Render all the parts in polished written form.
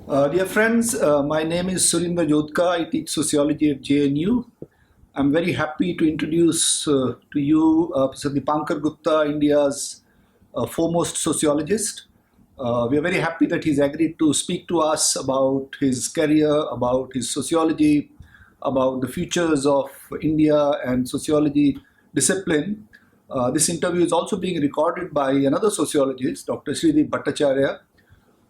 Dear friends, my name is Surinder Jodhka. I teach sociology at JNU. I'm very happy to introduce to you Professor Dipankar Gupta, India's foremost sociologist. We are very happy that he's agreed to speak to us about his career, about his sociology, about the futures of India and sociology discipline. This interview is also being recorded by another sociologist, Dr. Sridip Bhattacharya,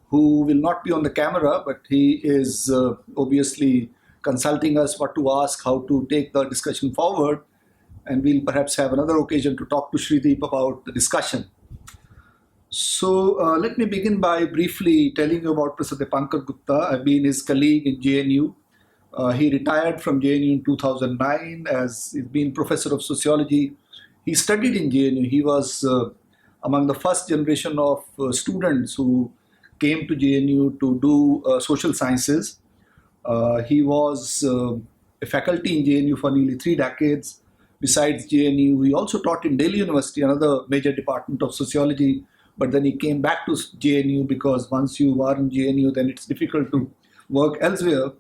who will not be on the camera, but he is obviously consulting us what to ask, how to take the discussion forward, and we'll perhaps have another occasion to talk to Shrideep about the discussion. So let me begin by briefly telling you about Professor Dipankar Gupta. I've been his colleague in JNU. He retired from JNU in 2009 as he's been professor of sociology. He studied in JNU. He was among the first generation of students who came to JNU to do social sciences. He was a faculty in JNU for nearly 3 decades. Besides JNU, he also taught in Delhi University, another major department of sociology, but then he came back to JNU because once you are in JNU, then it's difficult to work elsewhere.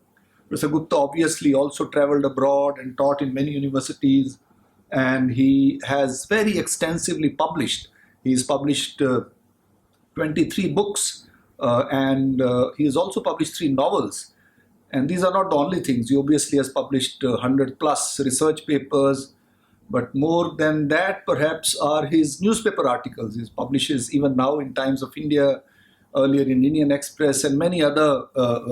Professor Gupta obviously also traveled abroad and taught in many universities, and he has very extensively published. He's published 23 books. And he has also published 3 novels. And these are not the only things. He obviously has published 100 plus research papers, but more than that perhaps are his newspaper articles. He publishes even now in Times of India, earlier in Indian Express and many other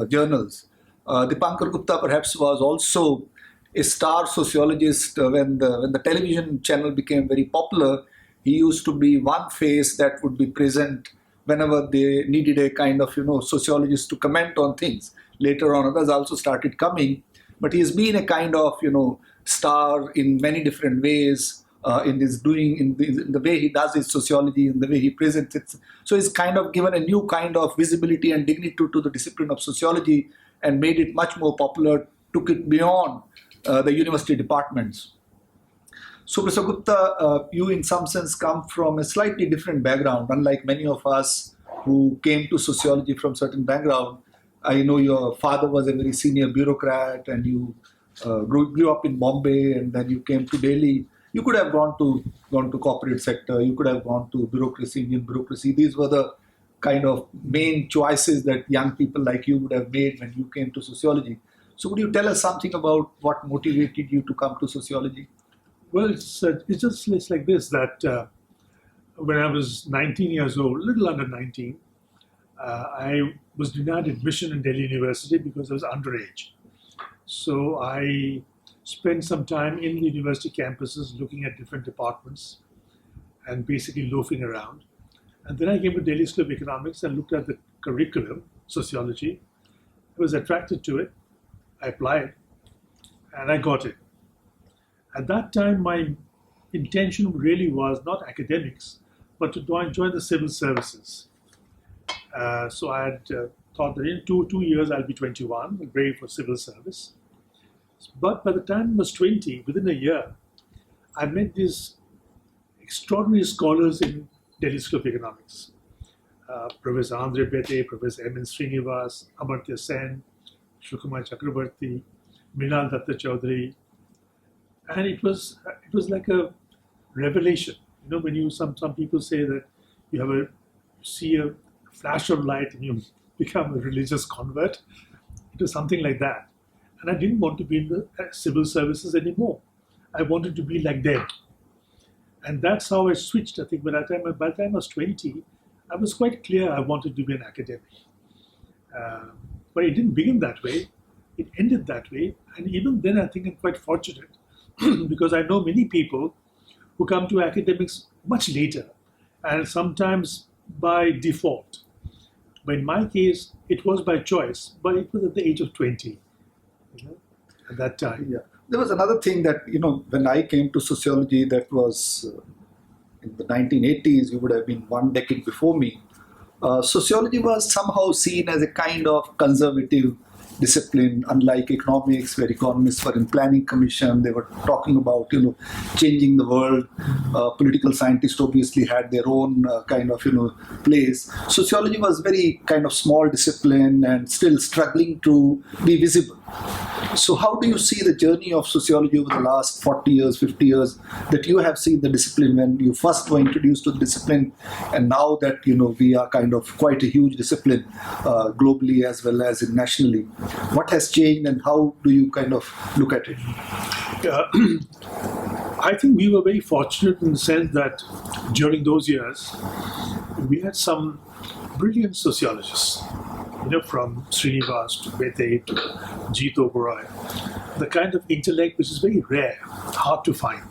journals. Dipankar Gupta perhaps was also a star sociologist when the television channel became very popular. He used to be one face that would be present whenever they needed a kind of, sociologist to comment on things. Later on, others also started coming, but he has been a kind of, star in many different ways in the way he does his sociology, in the way he presents it. So he's kind of given a new kind of visibility and dignity to the discipline of sociology and made it much more popular, took it beyond the university departments. So, Professor Gupta, you in some sense come from a slightly different background, unlike many of us who came to sociology from certain background. I know your father was a very senior bureaucrat and you grew up in Bombay and then you came to Delhi. You could have gone to corporate sector, you could have gone to bureaucracy, Indian bureaucracy. These were the kind of main choices that young people like you would have made when you came to sociology. So would you tell us something about what motivated you to come to sociology? Well, it's like this, that when I was 19 years old, a little under 19, I was denied admission in Delhi University because I was underage. So I spent some time in the university campuses looking at different departments and basically loafing around. And then I came to Delhi School of Economics and looked at the curriculum, sociology. I was attracted to it. I applied and I got it. At that time, my intention really was not academics, but to join the civil services. So I had thought that in two years I'll be 21, brave for civil service. But by the time I was 20, within a year, I met these extraordinary scholars in Delhi School of Economics. Professor Andre Bete, Professor M.N. Srinivas, Amartya Sen, Shukumar Chakrabarti, Mrinal Datta Chaudhary. And it was like a revelation. When some people say that you see a flash of light and you become a religious convert, it was something like that. And I didn't want to be in the civil services anymore. I wanted to be like them. And that's how I switched. I think by the time I was 20, I was quite clear I wanted to be an academic. But it didn't begin that way. It ended that way. And even then, I think I'm quite fortunate because I know many people who come to academics much later and sometimes by default. But in my case, it was by choice, but it was at the age of 20, at that time. Yeah. There was another thing that, when I came to sociology, that was in the 1980s, you would have been 1 decade before me. Sociology was somehow seen as a kind of conservative discipline, unlike economics, where economists were in planning commission, they were talking about, changing the world. Political scientists obviously had their own kind of, place. Sociology was very kind of small discipline and still struggling to be visible. So how do you see the journey of sociology over the last 40 years, 50 years, that you have seen the discipline when you first were introduced to the discipline, and now that, we are kind of quite a huge discipline globally as well as nationally? What has changed and how do you kind of look at it? I think we were very fortunate in the sense that during those years, we had some brilliant sociologists, from Srinivas to Bete to Jeet Oberoi, the kind of intellect which is very rare, hard to find.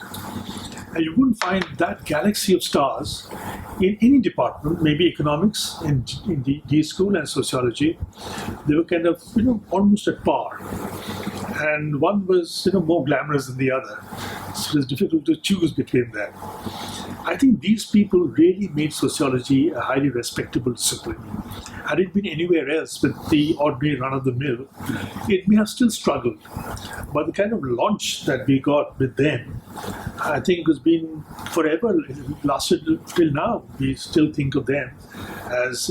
And you wouldn't find that galaxy of stars in any department, maybe economics, in D school and sociology. They were kind of, almost at par. And one was, more glamorous than the other. So it was difficult to choose between them. I think these people really made sociology a highly respectable discipline. Had it been anywhere else with the ordinary run-of-the-mill, it may have still struggled. But the kind of launch that we got with them, I think has been forever, lasted till now. We still think of them as,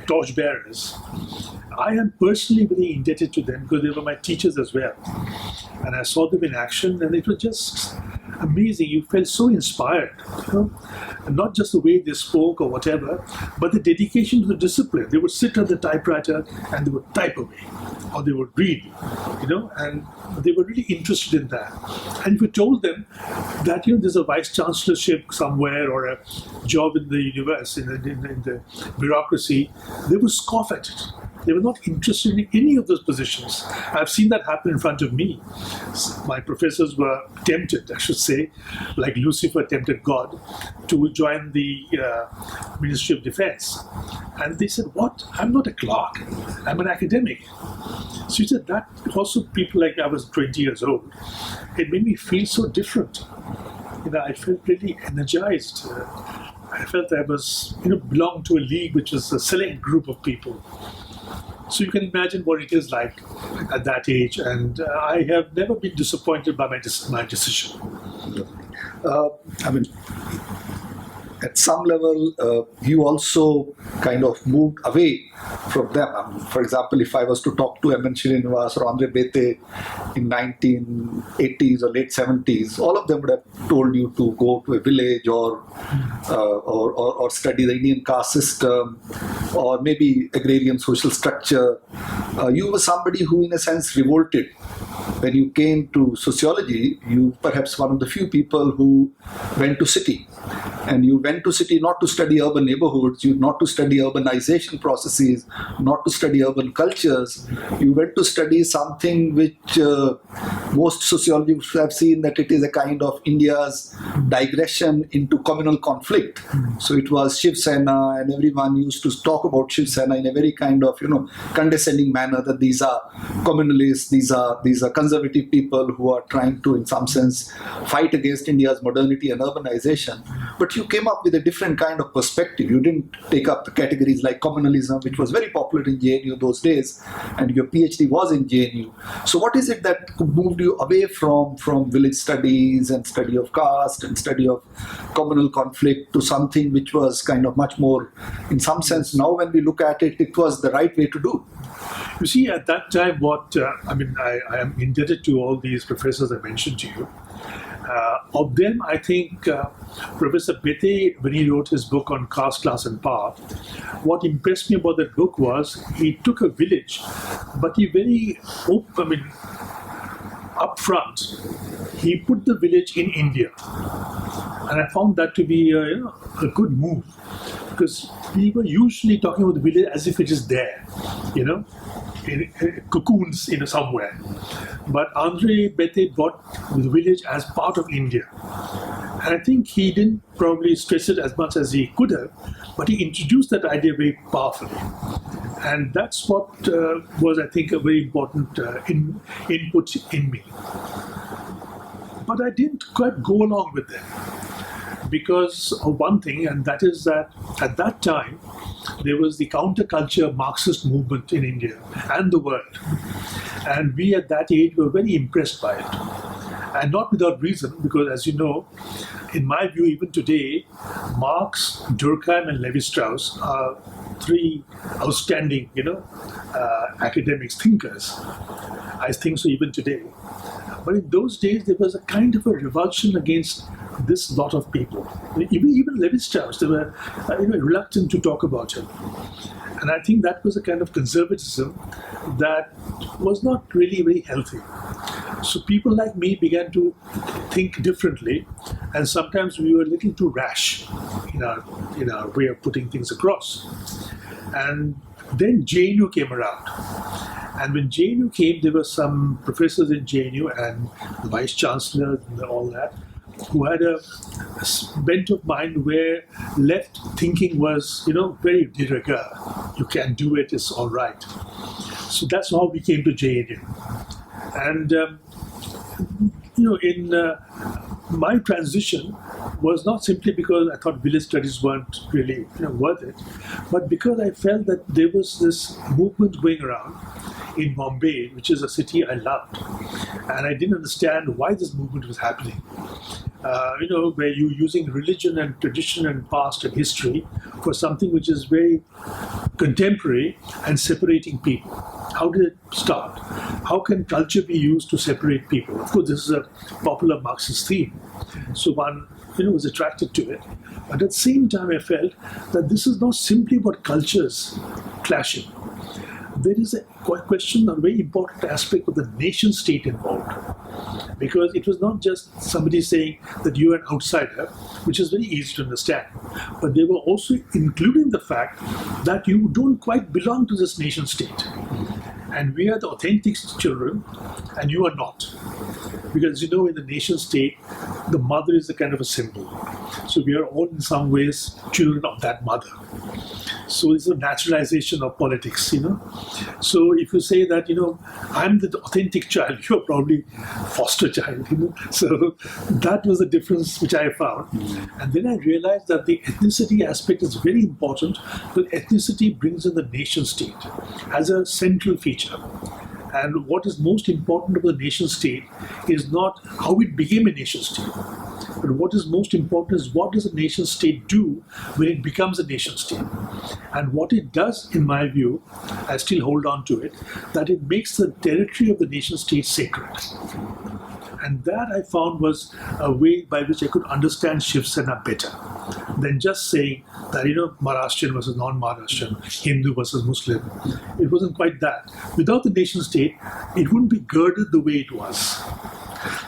torchbearers. I am personally very indebted to them because they were my teachers as well. And I saw them in action and it was just amazing. You felt so inspired, And not just the way they spoke or whatever, but the dedication to the discipline. They would sit at the typewriter and they would type away, or they would read, and they were really interested in that. And if you told them that, there's a vice chancellorship somewhere or a job in the university, in the bureaucracy, they would scoff at it. They were not interested in any of those positions. I've seen that happen in front of me. My professors were tempted, I should say, like Lucifer tempted God, to join the Ministry of Defense. And they said, what? I'm not a clerk. I'm an academic. So you said that also people like I was 20 years old. It made me feel so different. I felt really energized. I felt I was, belonged to a league which was a select group of people. So you can imagine what it is like at that age, and I have never been disappointed by my decision. At some level, you also kind of moved away from them. For example, if I was to talk to M.N. Srinivas or Andre Bete in 1980s or late 70s, all of them would have told you to go to a village or study the Indian caste system or maybe agrarian social structure. You were somebody who, in a sense, revolted. When you came to sociology, you perhaps one of the few people who went to city. And you went to city not to study urban neighborhoods, not to study urbanization processes, not to study urban cultures. You went to study something which most sociologists have seen that it is a kind of India's digression into communal conflict. So it was Shiv Sena, and everyone used to talk about Shiv Sena in a very kind of condescending manner, that these are communalists, these are conservative people who are trying to, in some sense, fight against India's modernity and urbanization. But you came up with a different kind of perspective. You didn't take up the categories like communalism, which was very popular in JNU those days, and your PhD was in JNU. So what is it that moved you away from village studies and study of caste and study of communal conflict to something which was kind of much more, in some sense, now when we look at it, it was the right way to do? You see, at that time, I am indebted to all these professors I mentioned to you. Of them, I think Professor Bete, when he wrote his book on caste, class and power, what impressed me about that book was he took a village, but he very upfront, he put the village in India. And I found that to be a good move, because we were usually talking about the village as if it is there, in cocoons somewhere. But Andre Bete brought the village as part of India. And I think he didn't probably stress it as much as he could have, but he introduced that idea very powerfully. And that's what was, I think, a very important input in me. But I didn't quite go along with them because of one thing, and that is that at that time, there was the counterculture Marxist movement in India and the world. And we at that age were very impressed by it. And not without reason, because as you know, in my view, even today, Marx, Durkheim, and Levi-Strauss are three outstanding, academics, thinkers. I think so even today. But in those days, there was a kind of a revulsion against this lot of people. Even Levi-Strauss, they were reluctant to talk about him. And I think that was a kind of conservatism that was not really very healthy. So people like me began to think differently, and sometimes we were a little too rash in our way of putting things across. And then JNU came around. And when JNU came, there were some professors in JNU and the vice chancellor and all that, who had a bent of mind where left thinking was, very de rigueur. You can do it, it's all right. So that's how we came to JNU. And, my transition was not simply because I thought village studies weren't really worth it, but because I felt that there was this movement going around in Mumbai, which is a city I loved, and I didn't understand why this movement was happening. Where you're using religion and tradition and past and history for something which is very contemporary and separating people. How did it start? How can culture be used to separate people? Of course, this is a popular Marxist theme. So one was attracted to it. But at the same time, I felt that this is not simply about cultures clashing. There is a question, a very important aspect of the nation state involved. Because it was not just somebody saying that you're an outsider, which is very easy to understand, but they were also including the fact that you don't quite belong to this nation state. And we are the authentic children, and you are not. Because in the nation state, the mother is a kind of a symbol. So we are all in some ways children of that mother. So it's a naturalization of politics, So if you say that, I'm the authentic child, you're probably foster child, So that was the difference which I found. And then I realized that the ethnicity aspect is very important, but ethnicity brings in the nation state as a central feature. And what is most important about the nation state is not how it became a nation state, but what is most important is what does a nation state do when it becomes a nation state. And what it does, in my view, I still hold on to it, that it makes the territory of the nation state sacred. And that I found was a way by which I could understand Shiv Sena better than just saying that, Maharashtrian versus non-Maharashtrian, Hindu versus Muslim. It wasn't quite that. Without the nation state, it wouldn't be girded the way it was.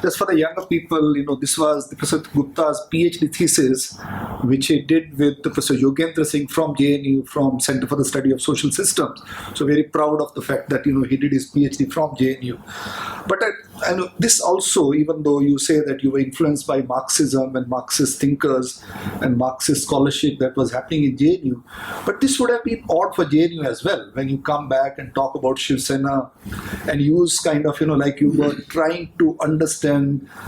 Just for the younger people, this was Professor Gupta's PhD thesis, which he did with Professor Yogendra Singh from JNU, from Center for the Study of Social Systems. So very proud of the fact that, he did his PhD from JNU. But I know this also, even though you say that you were influenced by Marxism and Marxist thinkers and Marxist scholarship that was happening in JNU, but this would have been odd for JNU as well, when you come back and talk about Shiv Sena and use kind of, like you were trying to understand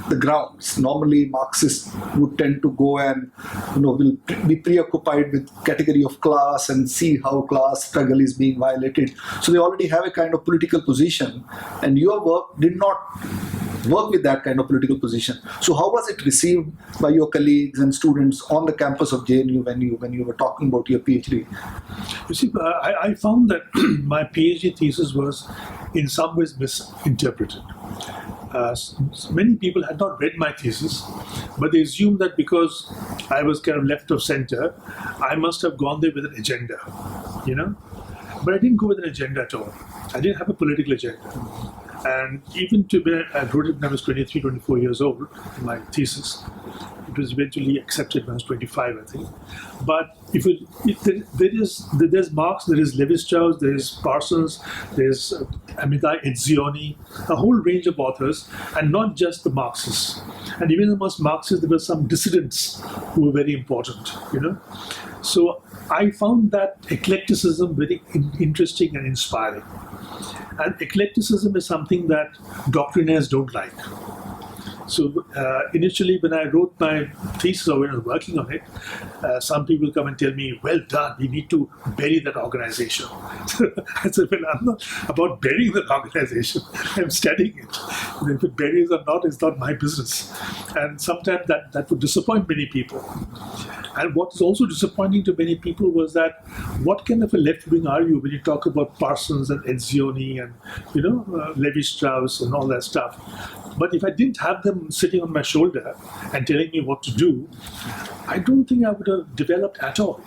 the grounds. Normally Marxists would tend to go and, will be preoccupied with category of class and see how class struggle is being violated. So they already have a kind of political position, and your work did not work with that kind of political position. So how was it received by your colleagues and students on the campus of JNU when you were talking about your PhD? You see, I found that my PhD thesis was in some ways misinterpreted. Many people had not read my thesis, but they assumed that because I was kind of left of center, I must have gone there with an agenda, But I didn't go with an agenda at all. I didn't have a political agenda. And even I wrote it when I was 23, 24 years old, my thesis. It was eventually accepted when I was 25, I think. But there's Marx, there is Levi-Strauss, there is Parsons, there's Amitai Etzioni, a whole range of authors, and not just the Marxists. And even amongst Marxists, there were some dissidents who were very important, So I found that eclecticism very interesting and inspiring. And eclecticism is something that doctrinaires don't like. So initially, when I wrote my thesis or when I was working on it, some people come and tell me, well done, we need to bury that organization. I said, well, I'm not about burying that organization. I'm studying it. And if it buries or not, it's not my business. And sometimes that would disappoint many people. And what is also disappointing to many people was that what kind of a left wing are you when you talk about Parsons and Etzioni and Levi-Strauss and all that stuff? But if I didn't have them sitting on my shoulder and telling me what to do, I don't think I would have developed at all.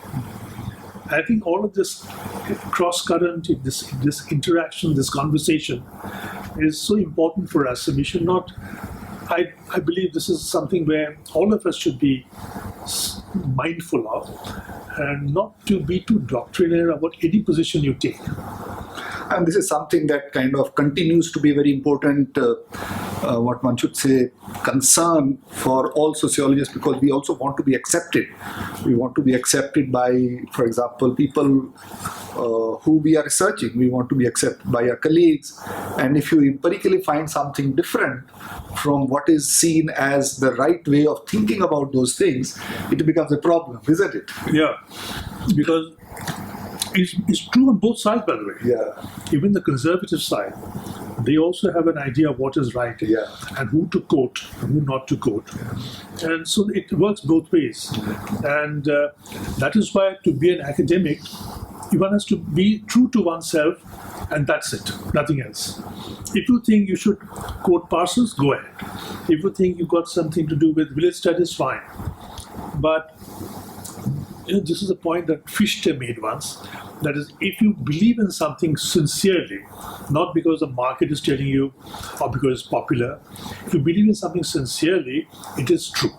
I think all of this cross-current, this interaction, this conversation is so important for us, and we should not. I believe this is something where all of us should be mindful of, and not to be too doctrinaire about any position you take. And this is something that kind of continues to be very important, what one should say, concern for all sociologists, because we also want to be accepted. We want to be accepted by, for example, people who we are researching. We want to be accepted by our colleagues. And if you empirically find something different from what is seen as the right way of thinking about those things, it becomes a problem, isn't it? Yeah, because it's true on both sides, by the way. Yeah. Even the conservative side, they also have an idea of what is right, and who to quote and who not to quote. And so it works both ways. And that is why to be an academic, one has to be true to oneself, and that's it, nothing else. If you think you should quote Parsons, go ahead. If you think you've got something to do with village studies, fine. But this is a point that Fichte made once. That is, if you believe in something sincerely, not because the market is telling you or because it's popular, if you believe in something sincerely, it is true.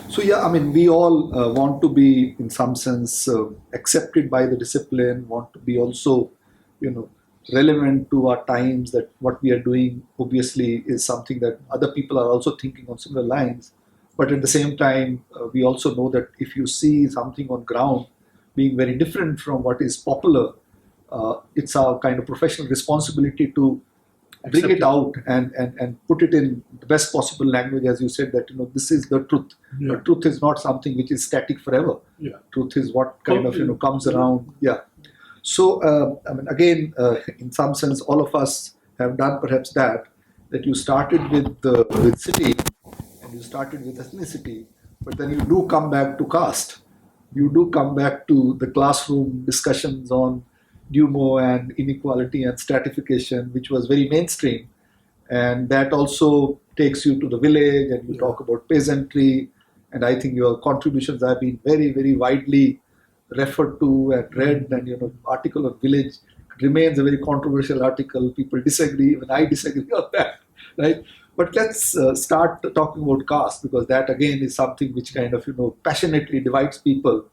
So yeah, I mean, we all want to be, in some sense, accepted by the discipline, want to be also, relevant to our times, that what we are doing obviously is something that other people are also thinking on similar lines. But at the same time, we also know that if you see something on ground being very different from what is popular, it's our kind of professional responsibility to bring it out and put it in the best possible language, as you said, that this is the truth. Yeah. The truth is not something which is static forever. Yeah. Truth is what kind of comes around. Yeah. So I mean, again, in some sense, all of us have done perhaps that you started with city. You started with ethnicity, but then you do come back to caste. You do come back to the classroom discussions on Dumo and inequality and stratification, which was very mainstream. And that also takes you to the village, and you talk about peasantry. And I think your contributions have been very, very widely referred to and read. And, article on village remains a very controversial article. People disagree. Even I disagree on that, right? But let's start talking about caste, because that again is something which kind of passionately divides people,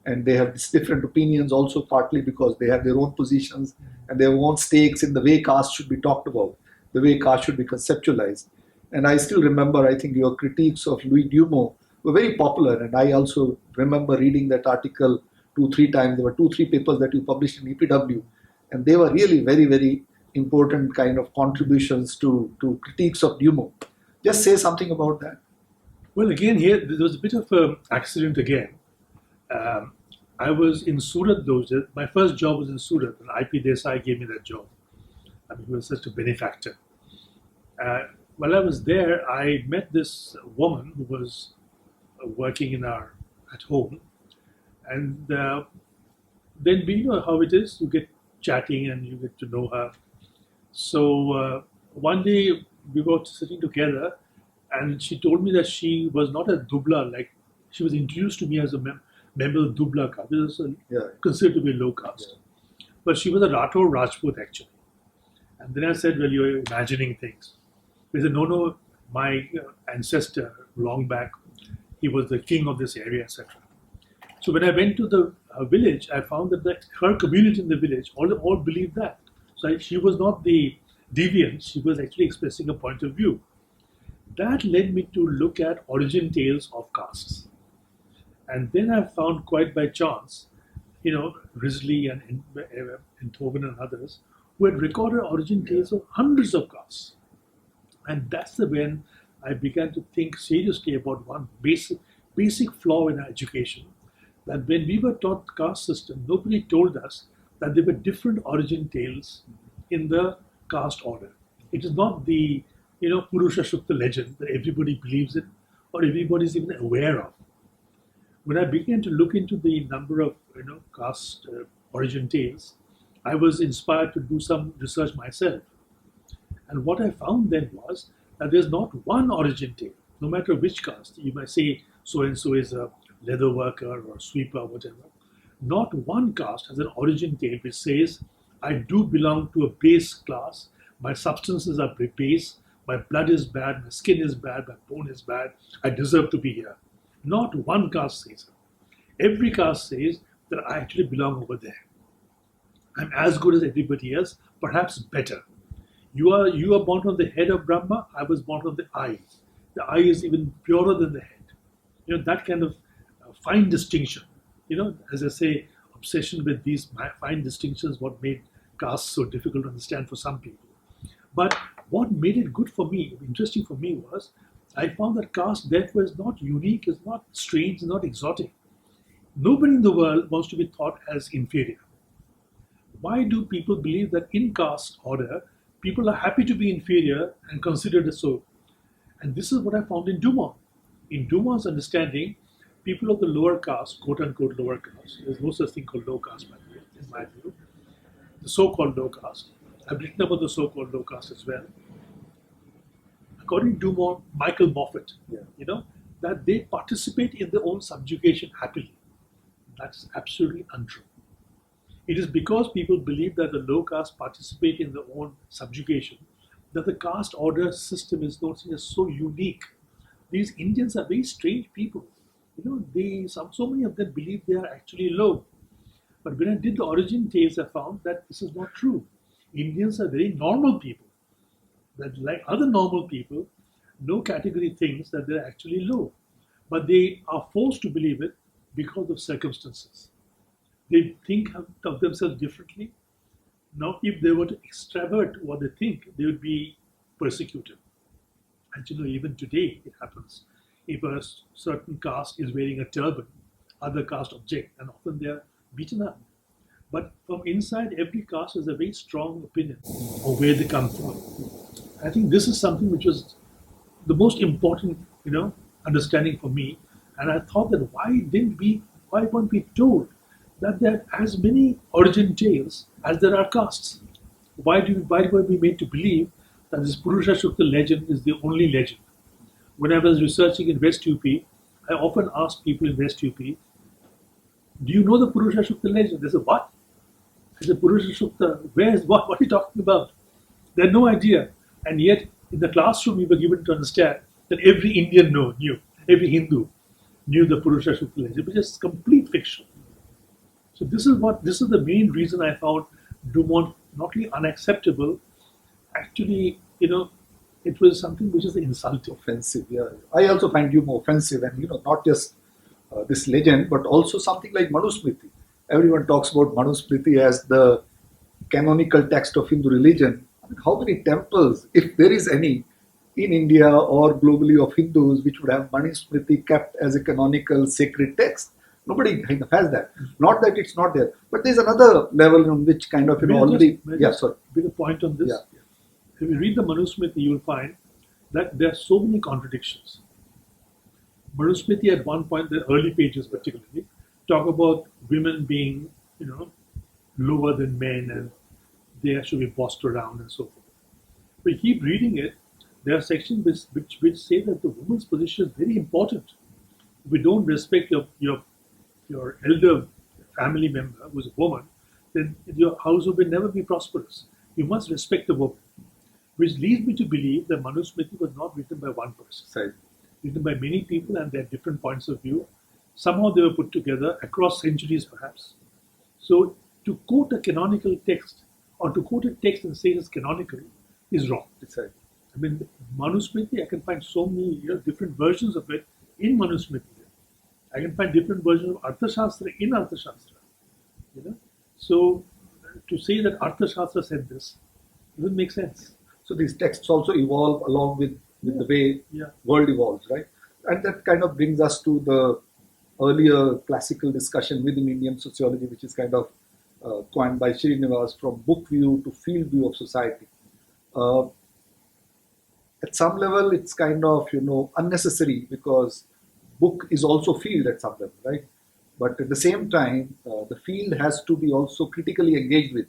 and they have these different opinions also, partly because they have their own positions and their own stakes in the way caste should be talked about, the way caste should be conceptualized. And I still remember, I think your critiques of Louis Dumo were very popular, and I also remember reading that article 2-3 times. There were 2-3 papers that you published in EPW, and they were really very, very important kind of contributions to critiques of Dumo. Just say something about that. Well, again, here there was a bit of an accident again. I was in Surat those days. My first job was in Surat, and IP Desai gave me that job. I mean, he was such a benefactor. While I was there, I met this woman who was working at home, and then we know how it is. You get chatting and you get to know her. So one day we were sitting together, and she told me that she was not a Dubla, like she was introduced to me as a member of Dubla caste. This is considered to be a low caste. Yeah. But she was a Rathore Rajput actually. And then I said, well, you're imagining things. They said, no, my ancestor long back, he was the king of this area, etc. So when I went to the village, I found that her community in the village all believed that. So she was not the deviant, she was actually expressing a point of view. That led me to look at origin tales of castes. And then I found, quite by chance, Risley and Enthoven and others, who had recorded origin tales of hundreds of castes. And that's when I began to think seriously about one basic flaw in our education. That when we were taught caste system, nobody told us that there were different origin tales in the caste order. It is not the Purusha Sukta legend that everybody believes in or everybody is even aware of. When I began to look into the number of caste origin tales, I was inspired to do some research myself. And what I found then was that there's not one origin tale, no matter which caste. You might say so and so is a leather worker or sweeper, whatever. Not one caste has an origin tale which says, I do belong to a base class, my substances are base, my blood is bad, my skin is bad, my bone is bad, I deserve to be here. Not one caste says it. Every caste says that I actually belong over there. I'm as good as everybody else, perhaps better. You are born on the head of Brahma, I was born on the eye. The eye is even purer than the head. That kind of fine distinction. As I say, obsession with these fine distinctions, what made caste so difficult to understand for some people. But what made it good for me, interesting for me was, I found that caste therefore is not unique, is not strange, is not exotic. Nobody in the world wants to be thought as inferior. Why do people believe that in caste order, people are happy to be inferior and considered as so? And this is what I found in Dumont. In Dumont's understanding, people of the lower caste, quote unquote lower caste, there's no such thing called low caste, by the way, in my view, the so-called low caste. I've written about the so-called low caste as well. According to Dumont, Michael Moffat, that they participate in their own subjugation happily. That's absolutely untrue. It is because people believe that the low caste participate in their own subjugation that the caste order system is not seen as so unique. These Indians are very strange people. So many of them believe they are actually low. But when I did the origin tales, I found that this is not true. Indians are very normal people. That like other normal people, no category thinks that they're actually low. But they are forced to believe it because of circumstances. They think of themselves differently. Now, if they were to extravert what they think, they would be persecuted. And even today it happens. If a certain caste is wearing a turban, other caste object, and often they are beaten up. But from inside, every caste has a very strong opinion of where they come from. I think this is something which was the most important, understanding for me. And I thought that why weren't we told that there are as many origin tales as there are castes? Why were we made to believe that this Purusha Sukta legend is the only legend? When I was researching in West UP, I often asked people in West UP, do you know the Purusha Sukta legend? They said, what? I said, Purusha Sukta, what are you talking about? They had no idea. And yet, in the classroom, we were given to understand that every Indian knew, every Hindu knew the Purusha Sukta legend, which is complete fiction. So this is the main reason I found Dumont not only unacceptable, actually, it was something which is insulting. Offensive, yeah. I also find Dumont offensive, and not just this legend, but also something like Manusmriti. Everyone talks about Manusmriti as the canonical text of Hindu religion. I mean, how many temples, if there is any, in India or globally of Hindus, which would have Manusmriti kept as a canonical sacred text? Nobody kind of has that. Not that it's not there, but there's another level on which kind of already. Yeah, sorry. Big a point on this. Yeah. If you read the Manusmriti, you will find that there are so many contradictions. Manusmriti at one point, the early pages particularly, talk about women being, lower than men and they should be bossed around and so forth. But you keep reading it, there are sections which say that the woman's position is very important. If we don't respect your elder family member who's a woman, then your household will never be prosperous. You must respect the woman. Which leads me to believe that Manusmriti was not written by one person. Right. Written by many people and their different points of view. Somehow they were put together across centuries perhaps. So to quote a canonical text or to quote a text and say it's canonical is wrong. That's right. I mean, Manusmriti, I can find so many different versions of it in Manusmriti. I can find different versions of Arthashastra in Arthashastra. So to say that Arthashastra said this doesn't make sense. So these texts also evolve along with the way Yeah. world evolves, right? And that kind of brings us to the earlier classical discussion within Indian sociology, which is kind of coined by Srinivas, from book view to field view of society. Uh, at some level, it's kind of unnecessary, because book is also field at some level, right? But at the same time, the field has to be also critically engaged with,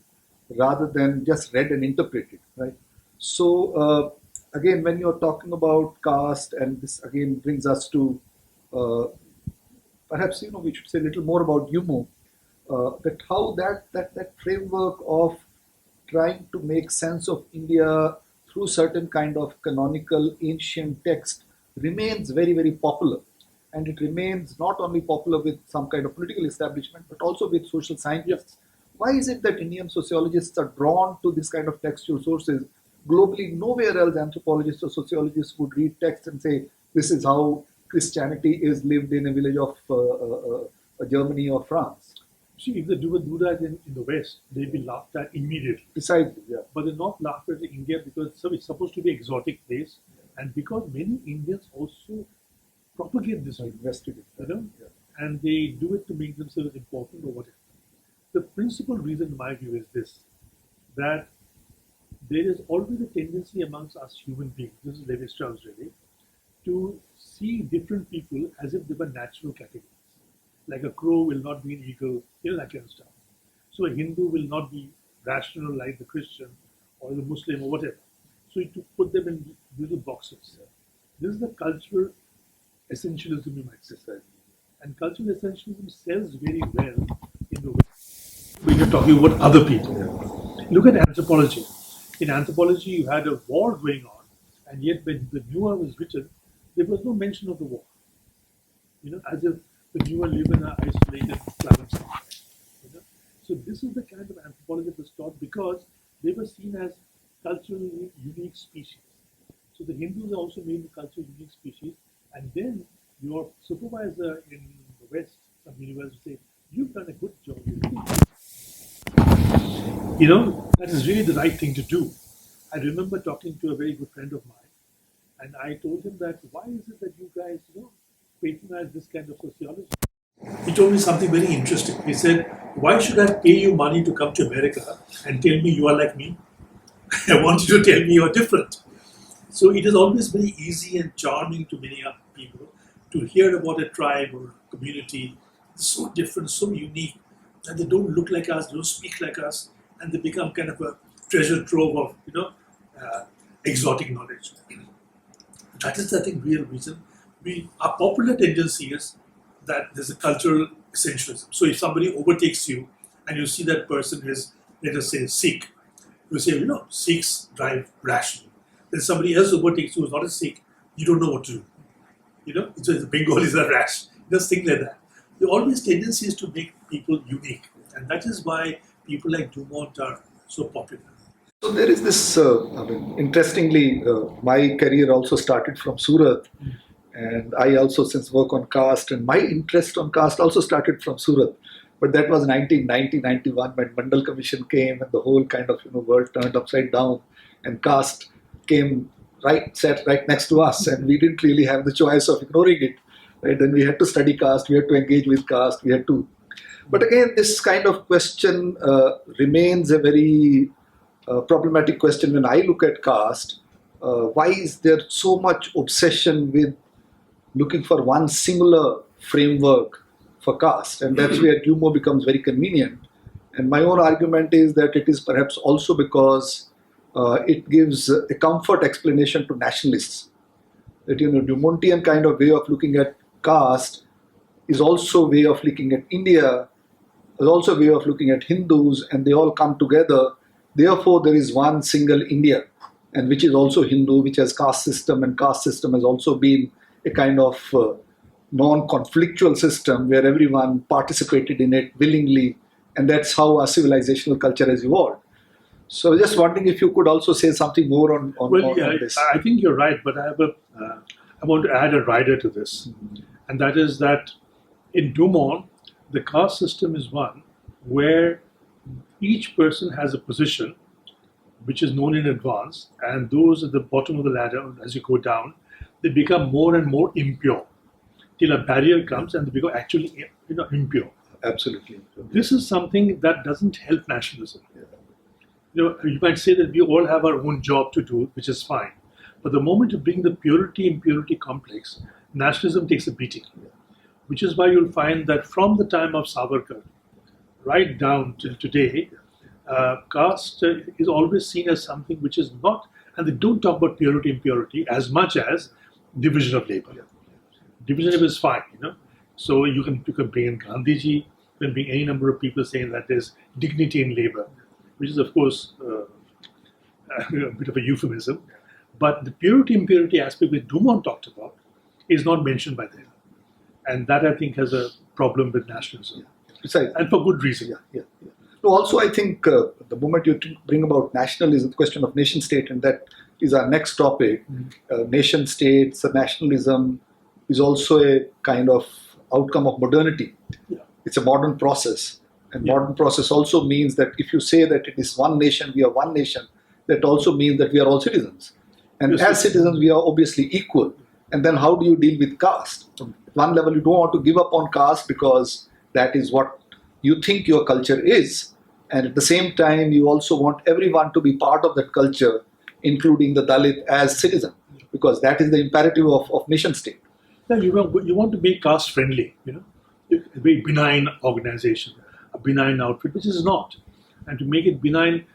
rather than just read and interpreted, right? So again, when you're talking about caste, and this again brings us to perhaps we should say a little more about Yumo, that how that framework of trying to make sense of India through certain kind of canonical ancient text remains very, very popular. And it remains not only popular with some kind of political establishment, but also with social scientists. Why is it that Indian sociologists are drawn to this kind of textual sources? Globally, nowhere else anthropologists or sociologists would read text and say, this is how Christianity is lived in a village of Germany or France. See, if they do that in the West, they'll be laughed at immediately. Precisely, yeah. But they're not laughed at in India because it's supposed to be an exotic place, and because many Indians also propagate this, investigate, yeah. And they do it to make themselves important or whatever. The principal reason, in my view, is this: that there is always a tendency amongst us human beings, this is Levi-Strauss really, to see different people as if they were natural categories. Like a crow will not be an eagle, that kind of stuff. So a Hindu will not be rational like the Christian or the Muslim or whatever. So to put them in little boxes. This is the cultural essentialism, you might say. And cultural essentialism sells very well in the West when you're talking about other people. Look at anthropology. In anthropology, you had a war going on, and yet when the Newer was written, there was no mention of the war. As if the Newer live in an isolated planet somewhere. So this is the kind of anthropology that was taught because they were seen as culturally unique species. So the Hindus are also made the culturally unique species, and then your supervisor in the West, some university, say, you've done a good job. That is really the right thing to do. I remember talking to a very good friend of mine, and I told him that, why is it that you guys, patronize this kind of sociology? He told me something very interesting. He said, why should I pay you money to come to America and tell me you are like me? I want you to tell me you are different. So it is always very easy and charming to many people to hear about a tribe or a community so different, so unique, that they don't look like us, they don't speak like us, and they become kind of a treasure trove of, exotic knowledge. That is, I think, real reason. Our popular tendency is that there's a cultural essentialism. So if somebody overtakes you and you see that person is, let us say, Sikh, you say, Sikhs drive rationally. Then somebody else overtakes you who's not a Sikh, you don't know what to do. So the Bengalis are rash. Just things like that. There are always tendencies to make people unique. And that is why people like Dumont are so popular. So there is this, interestingly, my career also started from Surat. And I also since work on caste, and my interest on caste also started from Surat. But that was 1990-91 when Mandal Commission came and the whole kind of world turned upside down, and caste came sat right next to us, and we didn't really have the choice of ignoring it. Right? Then we had to study caste, we had to engage with caste, we had to. But again, this kind of question remains a very problematic question when I look at caste. Why is there so much obsession with looking for one singular framework for caste? And that's where Dumo becomes very convenient. And my own argument is that it is perhaps also because it gives a comfort explanation to nationalists. That Dumontian kind of way of looking at caste is also a way of looking at India, is also a way of looking at Hindus, and they all come together. Therefore, there is one single India, and which is also Hindu, which has caste system, and caste system has also been a kind of non-conflictual system where everyone participated in it willingly, and that's how our civilizational culture has evolved. So just wondering if you could also say something more on this. I think you're right, but I want to add a rider to this, and that is that in Dumont, the caste system is one where each person has a position, which is known in advance, and those at the bottom of the ladder, as you go down, they become more and more impure till a barrier comes and they become actually impure. Absolutely. This is something that doesn't help nationalism. You might say that we all have our own job to do, which is fine. But the moment you bring the purity-impurity complex, nationalism takes a beating. Which is why you'll find that from the time of Savarkar right down till today, caste is always seen as something which is not, and they don't talk about purity impurity as much as division of labor. Division of labor is fine, So you can bring in Gandhiji, you can bring any number of people saying that there's dignity in labor, which is of course a bit of a euphemism. But the purity impurity aspect which Dumont talked about is not mentioned by them. And that I think has a problem with nationalism. Besides, and for good reason. So also, I think the moment you bring about nationalism, the question of nation state, and that is our next topic. Nation states, nationalism is also a kind of outcome of modernity. It's a modern process, and modern process also means that if you say that it is one nation, we are one nation, that also means that we are all citizens, and as citizens we are obviously equal. And then how do you deal with caste? At one level, you don't want to give up on caste because that is what you think your culture is. And at the same time, you also want everyone to be part of that culture, including the Dalit as citizen, because that is the imperative of nation state. Yeah, you want to be caste friendly, a very benign organization, a benign outfit, which is not. And to make it benign,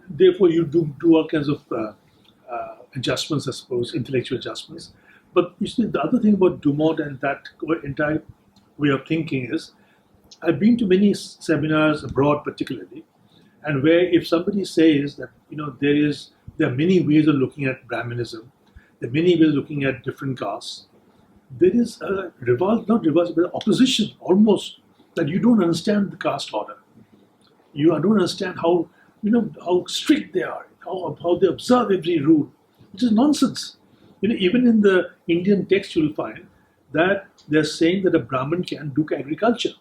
therefore you do all kinds of adjustments, I suppose, intellectual adjustments. But you see, the other thing about Dumont and that entire way of thinking is, I've been to many seminars abroad particularly, and where if somebody says that, there are many ways of looking at Brahminism, there are many ways of looking at different castes, there is a but opposition almost, that you don't understand the caste order. You don't understand how strict they are, how they observe every rule, which is nonsense. Even in the Indian text, you'll find that they're saying that a Brahmin can do agriculture.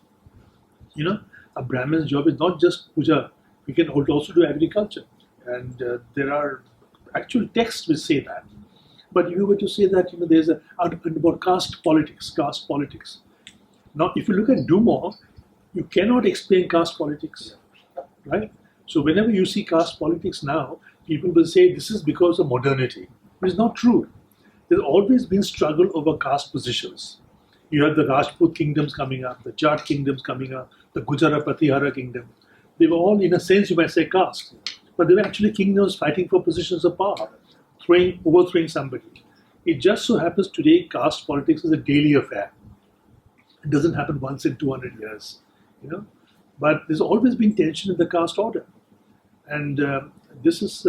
A Brahmin's job is not just puja, he can also do agriculture. And there are actual texts which say that. But you were to say that, there's about caste politics. Now, if you look at Dumont, you cannot explain caste politics, right? So whenever you see caste politics now, people will say this is because of modernity. It is not true. There's always been struggle over caste positions. You have the Rajput kingdoms coming up, the Jat kingdoms coming up, the Gujara Pratihara kingdom. They were all, in a sense, you might say caste. But they were actually kingdoms fighting for positions of power, overthrowing somebody. It just so happens today caste politics is a daily affair. It doesn't happen once in 200 years. But there's always been tension in the caste order. And this is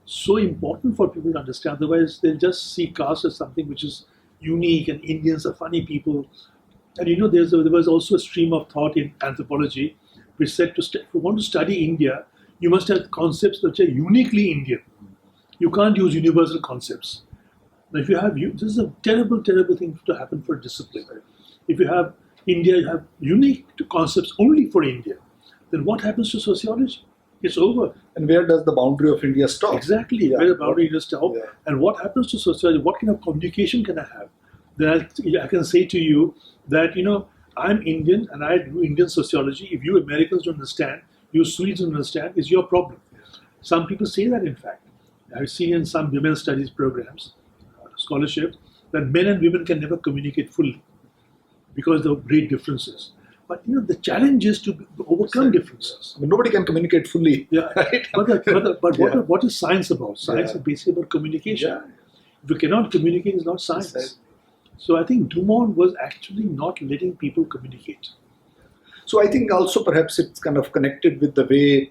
so important for people to understand. Otherwise, they'll just see caste as something which is unique, and Indians are funny people. And there was also a stream of thought in anthropology which said if you want to study India, you must have concepts which are uniquely Indian. You can't use universal concepts. Now, this is a terrible, terrible thing to happen for a discipline. If you have India, you have unique concepts only for India, then what happens to sociology? It's over. And where does the boundary of India stop? Exactly, where the boundary of India stop. Yeah. And what happens to sociology? What kind of communication can I have? Then I can say to you that, I'm Indian and I do Indian sociology. If you Americans don't understand, you Swedes don't understand, it's your problem. Some people say that, in fact. I've seen in some women's studies programs, scholarships, that men and women can never communicate fully because of great differences. But the challenge is to overcome differences. Nobody can communicate fully. Yeah, right? But what is science about? Science is basically about communication. Yeah. If you cannot communicate, it's not science. Right. So I think Dumont was actually not letting people communicate. So I think also perhaps it's kind of connected with the way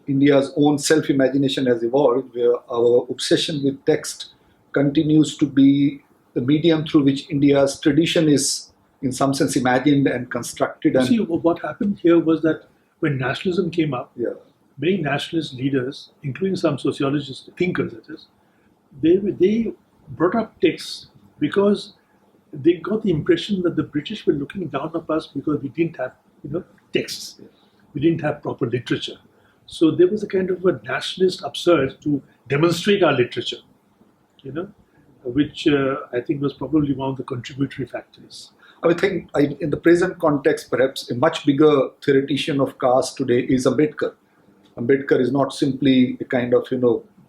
India's own self-imagination has evolved, where our obsession with text continues to be the medium through which India's tradition is in some sense imagined and constructed. See, what happened here was that when nationalism came up, many nationalist leaders, including some sociologists, thinkers, that is, they brought up texts because they got the impression that the British were looking down on us because we didn't have texts. We didn't have proper literature. So there was a kind of a nationalist upsurge to demonstrate our literature, which I think was probably one of the contributory factors. I would think in the present context, perhaps a much bigger theoretician of caste today is Ambedkar. Ambedkar is not simply a kind of,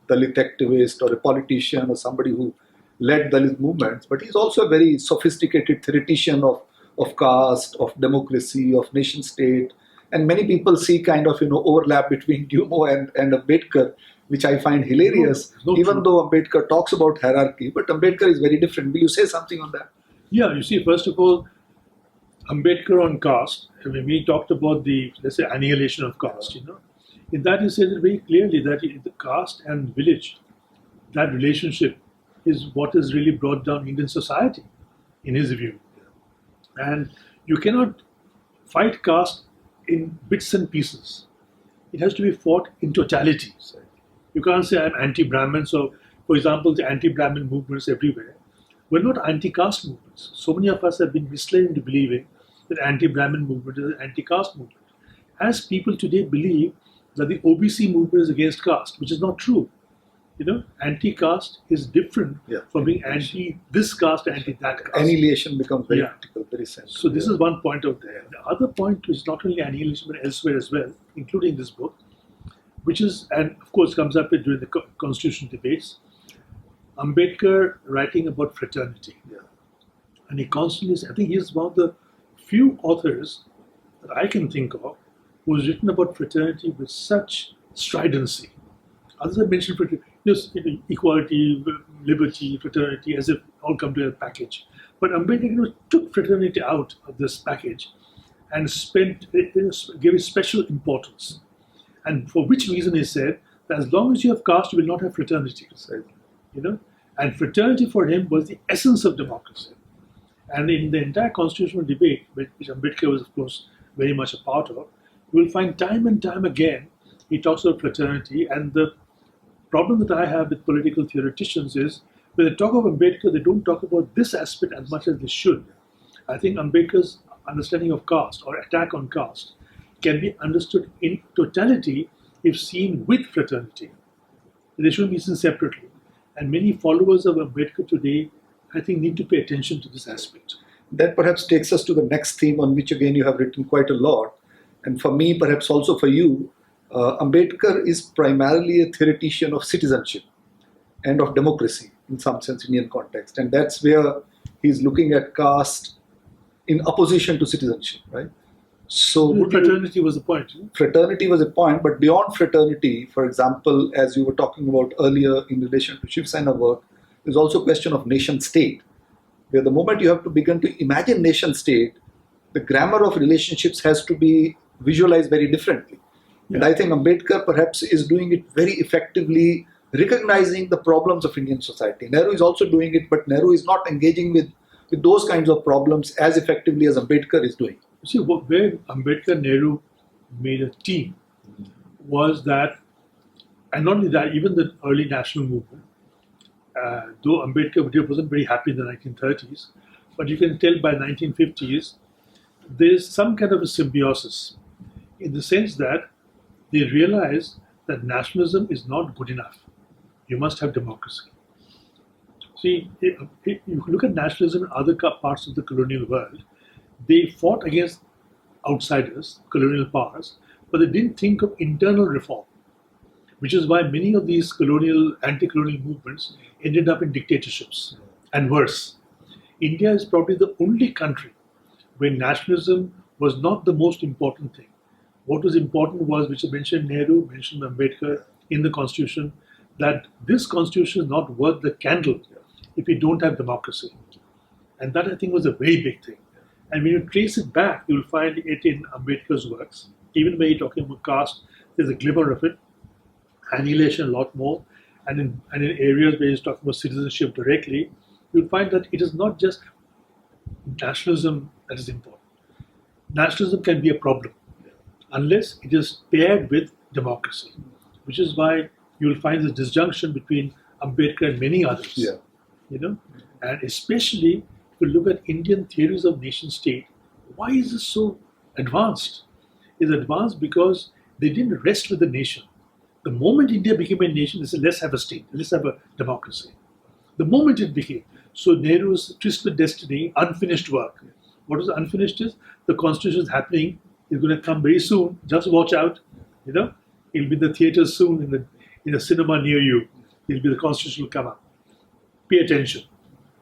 Dalit activist or a politician or somebody who led Dalit movements, but he's also a very sophisticated theoretician of caste, of democracy, of nation state. And many people see kind of, overlap between Dumo and Ambedkar, which I find hilarious, even though Ambedkar talks about hierarchy, but Ambedkar is very different. Will you say something on that? Yeah, you see, first of all, Ambedkar on caste, when we talked about the, let's say, annihilation of caste, in that he said it very clearly that the caste and village, that relationship is what has really brought down Indian society, in his view. And you cannot fight caste in bits and pieces. It has to be fought in totality. You can't say I'm anti-Brahmin, so, for example, the anti-Brahmin movements everywhere were not anti-caste movements. So many of us have been misled into believing that anti-Brahmin movement is an anti-caste movement. As people today believe that the OBC movement is against caste, which is not true. Anti-caste is different from being anti this caste, anti that caste. Annihilation becomes very critical, very sensitive. So this is one point out there. The other point is not only annihilation but elsewhere as well, including this book, which is, and of course comes up during the constitutional debates, Ambedkar writing about fraternity. And he constantly, I think he is one of the few authors that I can think of who has written about fraternity with such stridency. Others have mentioned fraternity, equality, liberty, fraternity, as if all come to a package. But Ambedkar took fraternity out of this package and gave it special importance. And for which reason he said that as long as you have caste, you will not have fraternity. And fraternity for him was the essence of democracy. And in the entire constitutional debate, which Ambedkar was, of course, very much a part of, you will find time and time again he talks about fraternity. And the problem that I have with political theoreticians is when they talk of Ambedkar, they don't talk about this aspect as much as they should. I think Ambedkar's understanding of caste or attack on caste can be understood in totality if seen with fraternity. They shouldn't be seen separately. And many followers of Ambedkar today, I think, need to pay attention to this aspect. That perhaps takes us to the next theme on which again you have written quite a lot. And for me, perhaps also for you, Ambedkar is primarily a theoretician of citizenship and of democracy in some sense, Indian context. And that's where he's looking at caste in opposition to citizenship, right? So fraternity was the point. Fraternity was a point, but beyond fraternity, for example, as you were talking about earlier in relation to Shiv Sena work, there's also a question of nation state, where the moment you have to begin to imagine nation state, the grammar of relationships has to be visualized very differently. And I think Ambedkar perhaps is doing it very effectively, recognizing the problems of Indian society. Nehru is also doing it, but Nehru is not engaging with those kinds of problems as effectively as Ambedkar is doing. You see, where Ambedkar and Nehru made a team was that, and not only that, even the early national movement, though Ambedkar wasn't very happy in the 1930s, but you can tell by 1950s, there's some kind of a symbiosis in the sense that they realize that nationalism is not good enough. You must have democracy. See, if you look at nationalism in other parts of the colonial world, they fought against outsiders, colonial powers, but they didn't think of internal reform, which is why many of these anti-colonial movements ended up in dictatorships, and worse. India is probably the only country where nationalism was not the most important thing. What was important was, which I mentioned Nehru, mentioned Ambedkar in the constitution, that this constitution is not worth the candle if we don't have democracy. And that, I think, was a very big thing. And when you trace it back, you'll find it in Ambedkar's works. Even when you're talking about caste, there's a glimmer of it. Annihilation a lot more. And in areas where he's talking about citizenship directly, you'll find that it is not just nationalism that is important. Nationalism can be a problem unless it is paired with democracy, which is why you'll find this disjunction between Ambedkar and many others. And especially if you look at Indian theories of nation state, why is this so advanced? It's advanced because they didn't rest with the nation. The moment India became a nation, they said, let's have a state, let's have a democracy. The moment it became. So Nehru's twisted destiny, unfinished work. What is unfinished is the constitution is happening, it's going to come very soon, just watch out, it'll be the theatre soon in a cinema near you. It'll be the constitution will come up. Pay attention.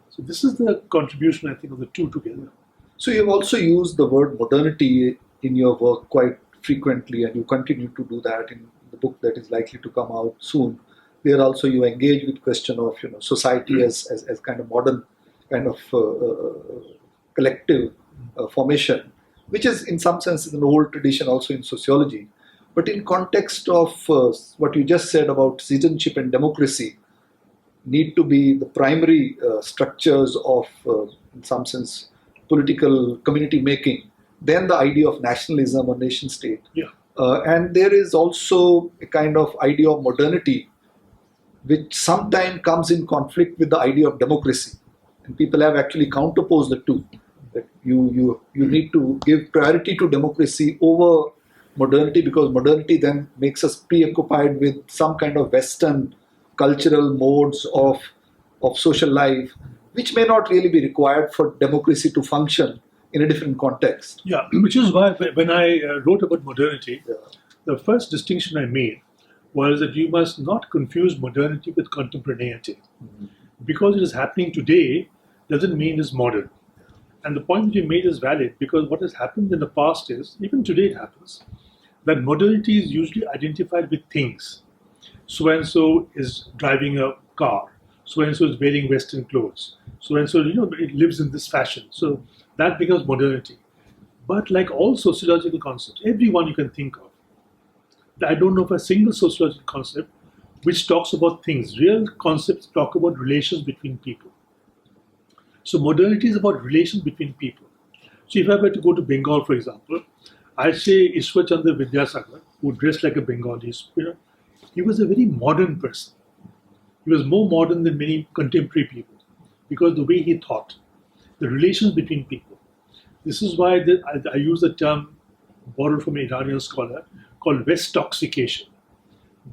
So this is the contribution, I think, of the two together. So you've also used the word modernity in your work quite frequently, and you continue to do that in the book that is likely to come out soon. There also you engage with question of society as kind of modern kind of collective formation, which is in some sense an old tradition also in sociology. But in context of what you just said about citizenship and democracy need to be the primary structures of, in some sense, political community making, then the idea of nationalism or nation state. Yeah. And there is also a kind of idea of modernity which sometimes comes in conflict with the idea of democracy. And people have actually counterposed the two. That you need to give priority to democracy over modernity, because modernity then makes us preoccupied with some kind of Western cultural modes of social life, which may not really be required for democracy to function in a different context. Yeah, which is why when I wrote about modernity, the first distinction I made was that you must not confuse modernity with contemporaneity. Mm-hmm. Because it is happening today doesn't mean it's modern. And the point that you made is valid, because what has happened in the past is, even today it happens, that modernity is usually identified with things. So-and-so is driving a car. So-and-so is wearing Western clothes. So-and-so, it lives in this fashion. So that becomes modernity. But like all sociological concepts, every one you can think of, I don't know of a single sociological concept which talks about things. Real concepts talk about relations between people. So modernity is about relations between people. So if I were to go to Bengal, for example, I'd say Ishwar Chandra Vidyasagar, who dressed like a Bengali, he was a very modern person. He was more modern than many contemporary people because the way he thought, the relations between people. This is why I use the term borrowed from an Iranian scholar called Westoxication.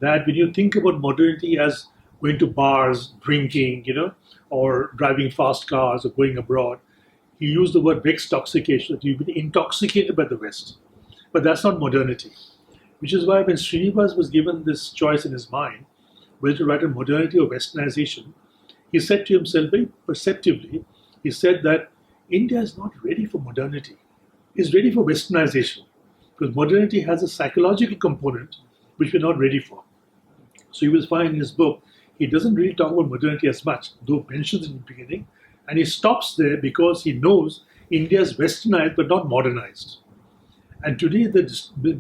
That when you think about modernity as going to bars, drinking, or driving fast cars or going abroad, he used the word Westoxication, that you've been intoxicated by the West. But that's not modernity. Which is why when Srinivas was given this choice in his mind, whether to write a modernity or westernization, he said to himself very perceptively, he said that India is not ready for modernity. It's ready for westernization. Because modernity has a psychological component which we're not ready for. So you will find in his book, he doesn't really talk about modernity as much, though mentions it in the beginning, and he stops there because he knows India is westernized but not modernized. And today the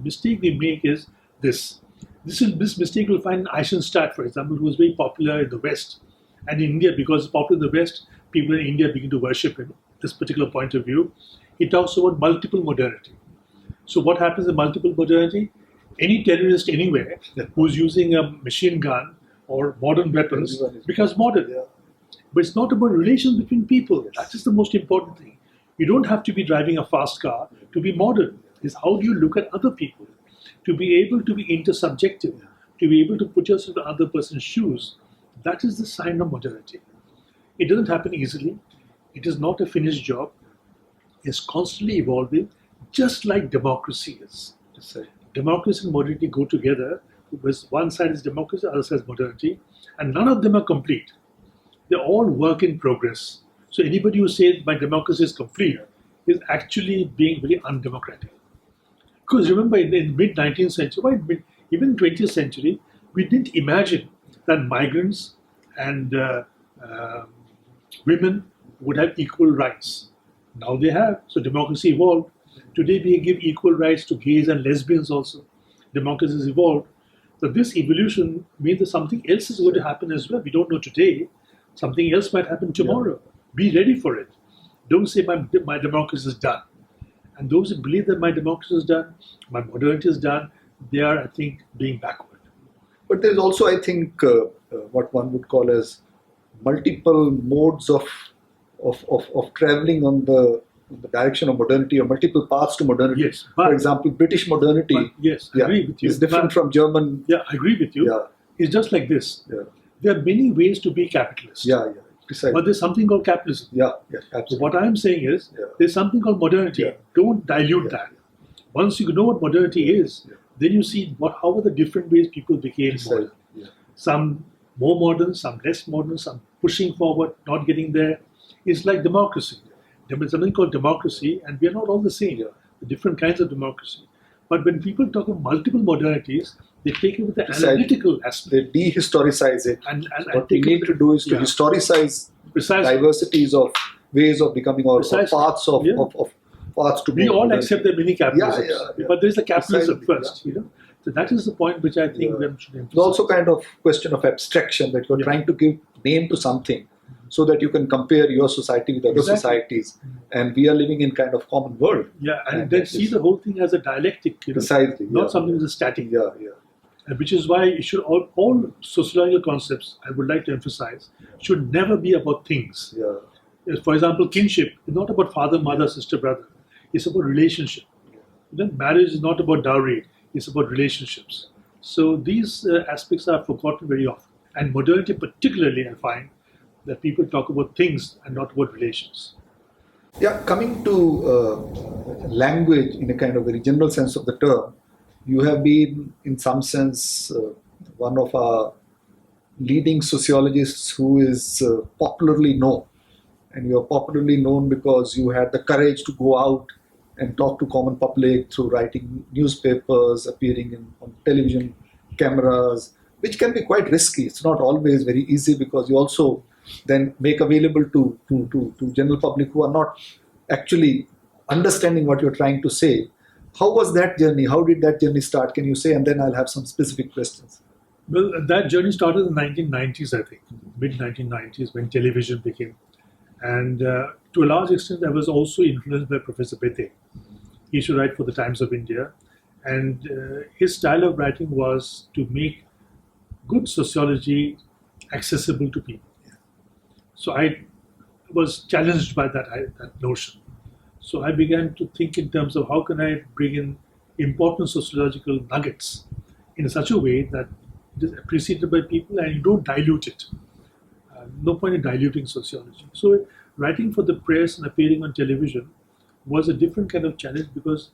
mistake we make is this. This mistake we'll find in Eisenstadt, for example, who was very popular in the West. And in India, because he's popular in the West, people in India begin to worship him, this particular point of view. He talks about multiple modernity. So what happens in multiple modernity? Any terrorist anywhere who's using a machine gun or modern weapons becomes modern. Yeah. But it's not about relations between people. Yes. That is the most important thing. You don't have to be driving a fast car to be modern. It's how do you look at other people? To be able to be intersubjective, to be able to put yourself in other person's shoes, that is the sign of modernity. It doesn't happen easily. It is not a finished job. It's constantly evolving, just like democracy is. Democracy and modernity go together. One side is democracy, the other side is modernity, and none of them are complete. They're all work in progress. So anybody who says my democracy is complete is actually being very undemocratic. Because remember, in the mid-19th century, even 20th century, we didn't imagine that migrants and women would have equal rights. Now they have. So democracy evolved. Today we give equal rights to gays and lesbians also. Democracy has evolved. So this evolution means that something else is going to happen as well. We don't know today. Something else might happen tomorrow. Yeah. Be ready for it. Don't say my democracy is done. And those who believe that my democracy is done, my modernity is done, they are, I think, being backward. But there's also, I think, what one would call as multiple modes of traveling on the in the direction of modernity or multiple paths to modernity. Yes, but, for example, British modernity. Yes, I agree with you. Is different from German. Yeah, I agree with you. Yeah. It's just like this. Yeah. There are many ways to be capitalist. Yeah, precisely. But there's something called capitalism. Yeah, absolutely. So what I'm saying is, there's something called modernity. Yeah. Don't dilute that. Once you know what modernity is, then you see how are the different ways people became modern. Yeah. Some more modern, some less modern, some pushing forward, not getting there. It's like democracy. There's something called democracy, and we are not all the same. The different kinds of democracy. But when people talk of multiple modernities, they take it with the analytical aspect. They dehistoricize it. And what we need to do is to historicize diversities of ways of becoming or paths of paths to. We all accept the many capitalisms, but there's a capitalism first. So that is the point which I think we should emphasize. It's also kind of question of abstraction, that you're trying to give name to something so that you can compare your society with other societies, and we are living in kind of common world. Yeah, and then see the whole thing as a dialectic, precisely, not something as a static. Yeah. Which is why it should all sociological concepts, I would like to emphasize, should never be about things. Yeah. For example, kinship is not about father, mother, sister, brother. It's about relationship. Marriage is not about dowry. It's about relationships. So these aspects are forgotten very often. And modernity particularly, I find, that people talk about things and not about relations. Yeah, coming to language in a kind of very general sense of the term, you have been, in some sense, one of our leading sociologists who is popularly known. And you are popularly known because you had the courage to go out and talk to common public through writing newspapers, appearing on television cameras, which can be quite risky. It's not always very easy, because you also then make available to general public who are not actually understanding what you're trying to say. How was that journey? How did that journey start? Can you say? And then I'll have some specific questions. Well, that journey started in the 1990s, I think, mid-1990s, when television became. And to a large extent, I was also influenced by Professor Bethe. He used to write for the Times of India. And his style of writing was to make good sociology accessible to people. So I was challenged by that notion. So I began to think in terms of how can I bring in important sociological nuggets in such a way that it is appreciated by people and you don't dilute it. No point in diluting sociology. So writing for the press and appearing on television was a different kind of challenge, because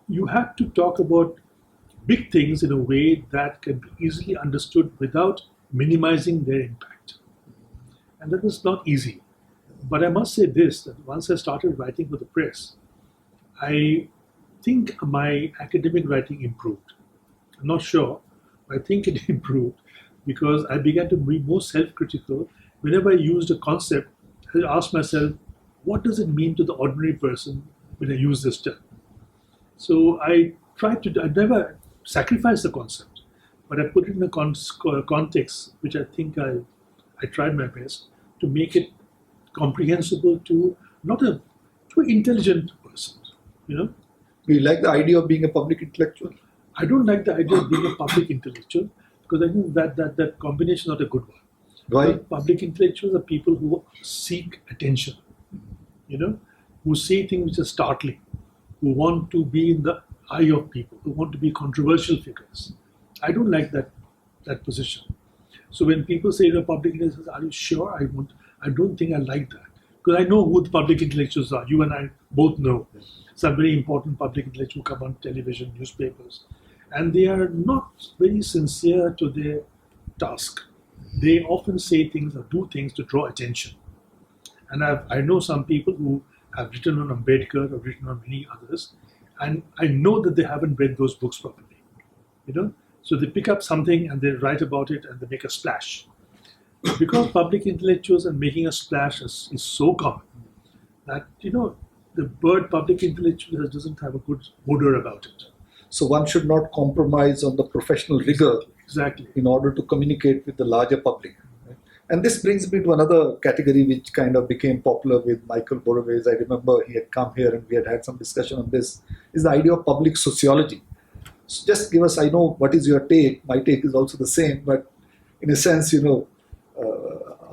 you had to talk about big things in a way that can be easily understood without minimizing their impact. And that was not easy. But I must say this, that once I started writing for the press, I think my academic writing improved. I'm not sure, but I think it improved, because I began to be more self-critical. Whenever I used a concept, I asked myself, what does it mean to the ordinary person when I use this term? So I never sacrificed the concept, but I put it in a context which I think I tried my best to make it comprehensible to to an intelligent person. Do you like the idea of being a public intellectual? I don't like the idea of being a public intellectual, because I think that combination is not a good one. Why? Because public intellectuals are people who seek attention, who say things which are startling, who want to be in the eye of people, who want to be controversial figures. I don't like that position. So when people say to public intellectuals, are you sure? I don't think I like that. Because I know who the public intellectuals are. You and I both know. Some very important public intellectuals come on television, newspapers. And they are not very sincere to their task. They often say things or do things to draw attention. And I know some people who have written on Ambedkar or written on many others, and I know that they haven't read those books properly. So they pick up something and they write about it and they make a splash. Because public intellectuals and making a splash is so common that, the word public intellectual doesn't have a good odor about it. So one should not compromise on the professional rigor in order to communicate with the larger public. Right? And this brings me to another category which kind of became popular with Michael Boroway's. I remember he had come here and we had some discussion on this, is the idea of public sociology. So just give us, I know what is your take, my take is also the same, but in a sense,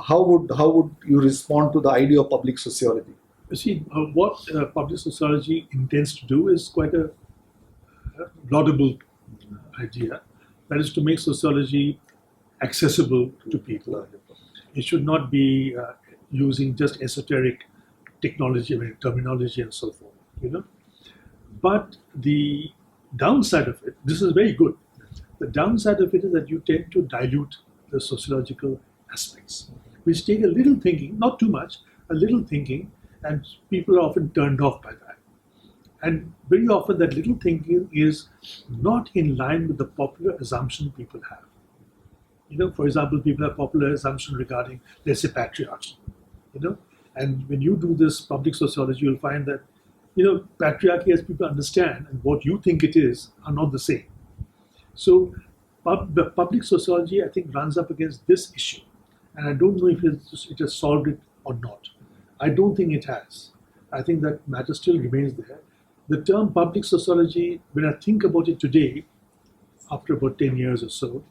how would you respond to the idea of public sociology? You see, what public sociology intends to do is quite a laudable idea. That is to make sociology accessible to people. It should not be using just esoteric technology, terminology, and so forth. But the downside of it, this is very good. The downside of it is that you tend to dilute the sociological aspects, which take a little thinking, not too much, a little thinking, and people are often turned off by that. And very often that little thinking is not in line with the popular assumption people have. For example, people have popular assumption regarding, let's say, patriarchy. And when you do this public sociology, you'll find that, patriarchy, as people understand, and what you think it is, are not the same. So the public sociology, I think, runs up against this issue. And I don't know if it has solved it or not. I don't think it has. I think that matter still remains there. The term public sociology, when I think about it today, after about 10 years or so,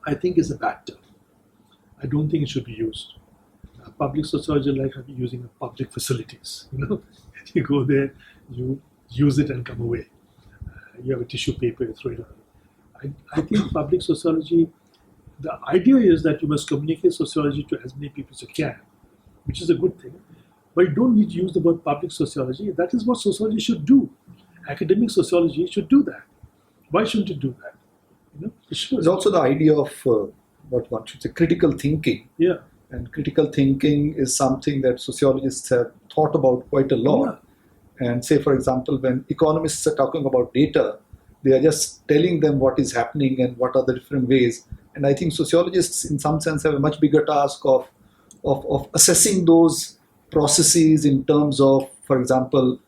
I think is a bad term. I don't think it should be used. Public sociology like using public facilities. You go there, you use it and come away. You have a tissue paper, you throw it away. I think public sociology, the idea is that you must communicate sociology to as many people as you can, which is a good thing. But you don't need to use the word public sociology. That is what sociology should do. Academic sociology should do that. Why shouldn't it do that? It should. There's also the idea of what one should say, critical thinking. Yeah. And critical thinking is something that sociologists have thought about quite a lot. Yeah. And say, for example, when economists are talking about data, they are just telling them what is happening and what are the different ways. And I think sociologists, in some sense, have a much bigger task of assessing those processes in terms of, for example,